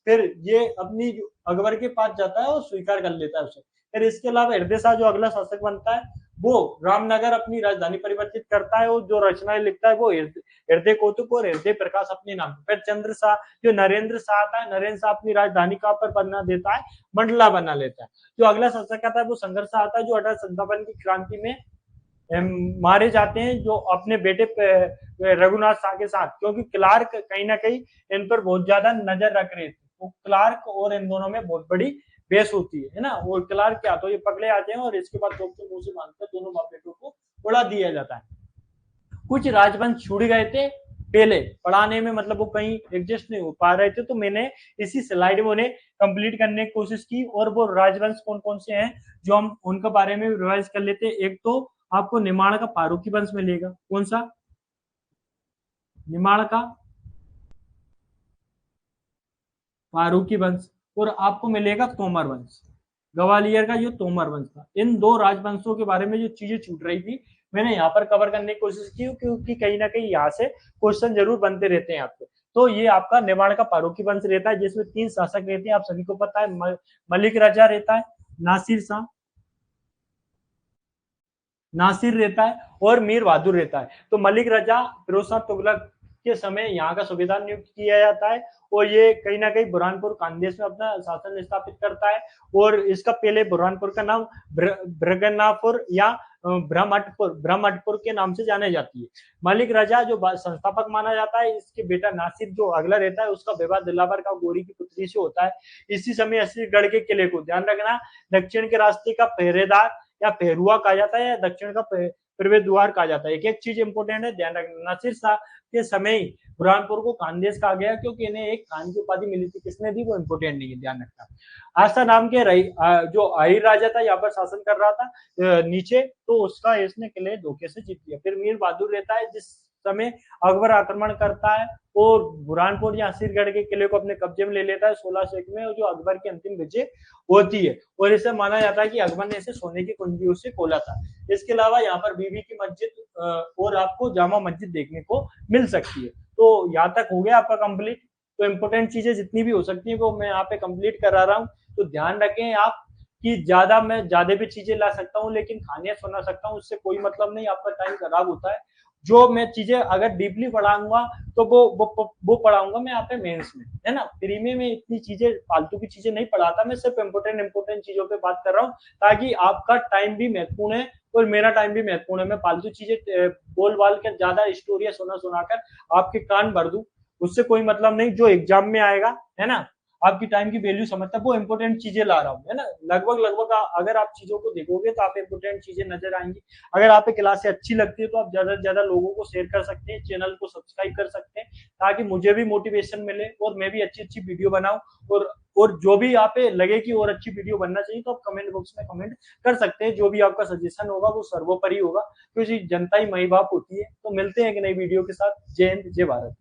फिर ये अपनी अकबर के पास जाता है और स्वीकार कर लेता है उसे। फिर इसके अलावा हृदय शाह जो अगला शासक बनता है, वो रामनगर अपनी राजधानी परिवर्तित करता है, और जो रचनाएं लिखता है वो हृदय कौतुक और हृदय प्रकाश अपने नाम। फिर चंद्र शाह जो नरेंद्र शाह आता है, नरेंद्र शाह अपनी राजधानी कहां पर बना देता है, मंडला बना लेता है। जो अगला शासक आता है वो संघर्ष शाह आता है, जो 1857 की क्रांति में मारे जाते हैं, जो अपने बेटे रघुनाथ शाह के साथ, क्योंकि क्लार्क कहीं ना कहीं इन पर बहुत ज्यादा नजर रख रहे थे। तो क्लार्क और इन दोनों में बहुत बड़ी बेस होती है ना। और क्लार्क क्या, तो ये पकड़े आते हैं और इसके बाद मुंह से बांधकर दोनों बाप बेटों को उड़ा दिया जाता है। कुछ राजवंश छूट गए थे पहले पढ़ाने में, मतलब वो कहीं एडजस्ट नहीं हो पा रहे थे, तो मैंने इसी स्लाइड में उन्हें कंप्लीट करने की कोशिश की। और वो राजवंश कौन कौन से हैं जो हम उनके बारे में रिवाइज कर लेते हैं। एक तो आपको निमाड़ का फारूकी वंश मिलेगा। कौन सा, निमाड़ का फारूकी वंश। और आपको मिलेगा तोमर वंश, ग्वालियर का जो तोमर वंश था। इन दो राजवंशों के बारे में जो चीजें छूट रही थी मैंने यहाँ पर कवर करने की कोशिश की, क्योंकि कहीं ना कहीं यहाँ से क्वेश्चन जरूर बनते रहते हैं आपके। तो ये आपका निमाड़ का फारूकी वंश रहता है, जिसमें 3 शासक रहते हैं, आप सभी को पता है। मलिक राजा रहता है, नासिर रहता है और मीर बहादुर रहता है। तो मलिक राजा फिरोज शाह तुगलक के समय यहाँ का सूबेदार नियुक्त किया जाता है, और ये कहीं ना कहीं बुरहानपुर खानदेश में अपना शासन स्थापित करता है। और इसका पहले बुरहानपुर का नाम ब्रगन्नापुर या ब्रह्मटपुर के नाम से जाने जाती है। मलिक रजा जो संस्थापक माना जाता है, इसके बेटा नासिर जो अगला रहता है, उसका विवाह दिलावर का गोरी की पुत्री से होता है। इसी समय असलीगढ़ के किले को, ध्यान रखना, दक्षिण के रास्ते का पहरेदार या पहरुआ कहा जाता है, या दक्षिण का प्रवेश द्वार कहा जाता है। एक एक चीज इंपोर्टेंट है, ध्यान रखना। नासिर शाह के समय ही बुरहानपुर को खानदेश कहा गया, क्योंकि इन्हें एक खान की उपाधि मिली थी। किसने दी, वो इंपोर्टेंट नहीं है, ध्यान रखना। आस्था नाम के जो अहिर राजा था, यहाँ पर शासन कर रहा था नीचे, तो उसका इसने किले धोखे से जीत लिया। फिर मीर बहादुर रहता है, जिस समय अकबर आक्रमण करता है और बुरहानपुर या असलीगढ़ के किले को अपने कब्जे में ले लेता है 1601 में, जो अकबर की अंतिम विजय होती है। और इसे माना जाता है कि अकबर ने इसे सोने की कुंजियों से खोला था। इसके अलावा यहाँ पर बीबी की मस्जिद और आपको जामा मस्जिद देखने को मिल सकती है। तो यहाँ तक हो गया आपका कंप्लीट। तो इंपोर्टेंट चीजें जितनी भी हो सकती है वो मैं यहाँ पे कंप्लीट करा रहा हूँ। तो ध्यान रखें आप कि मैं ज्यादा भी चीजें ला सकता हूँ, लेकिन कहानियां सुना सकता हूँ, उससे कोई मतलब नहीं, आपका टाइम खराब होता है। जो मैं चीजें अगर डीपली पढ़ाऊंगा तो वो पढ़ाऊंगा मैं यहाँ पे मेंस में, है ना। फ्री में मैं इतनी चीजें, फालतू की चीजें नहीं पढ़ाता, मैं सिर्फ इंपोर्टेंट चीजों पे बात कर रहा हूँ, ताकि आपका टाइम भी महत्वपूर्ण है और मेरा टाइम भी महत्वपूर्ण है। मैं फालतू चीजें बोल बाल कर, ज्यादा स्टोरियां सुनाकर आपके कान भर दूं, उससे कोई मतलब नहीं। जो एग्जाम में आएगा, है ना, आपकी टाइम की वैल्यू समझता है, वो इंपोर्टेंट चीजें ला रहा हूँ, है ना। लगभग अगर आप चीजों को देखोगे तो आप इंपोर्टेंट चीजें नजर आएंगी। अगर आप क्लास अच्छी लगती है तो आप ज्यादा से ज्यादा लोगों को शेयर कर सकते हैं, चैनल को सब्सक्राइब कर सकते हैं, ताकि मुझे भी मोटिवेशन मिले और मैं भी अच्छी वीडियो बनाऊं। और जो भी आप लगे कि और अच्छी वीडियो बनना चाहिए, तो आप कमेंट बॉक्स में कमेंट कर सकते हैं। जो भी आपका सजेशन होगा वो सर्वोपरि होगा, क्योंकि जनता ही माई बाप होती है। तो मिलते हैं एक नई वीडियो के साथ। जय हिंद, जय भारत।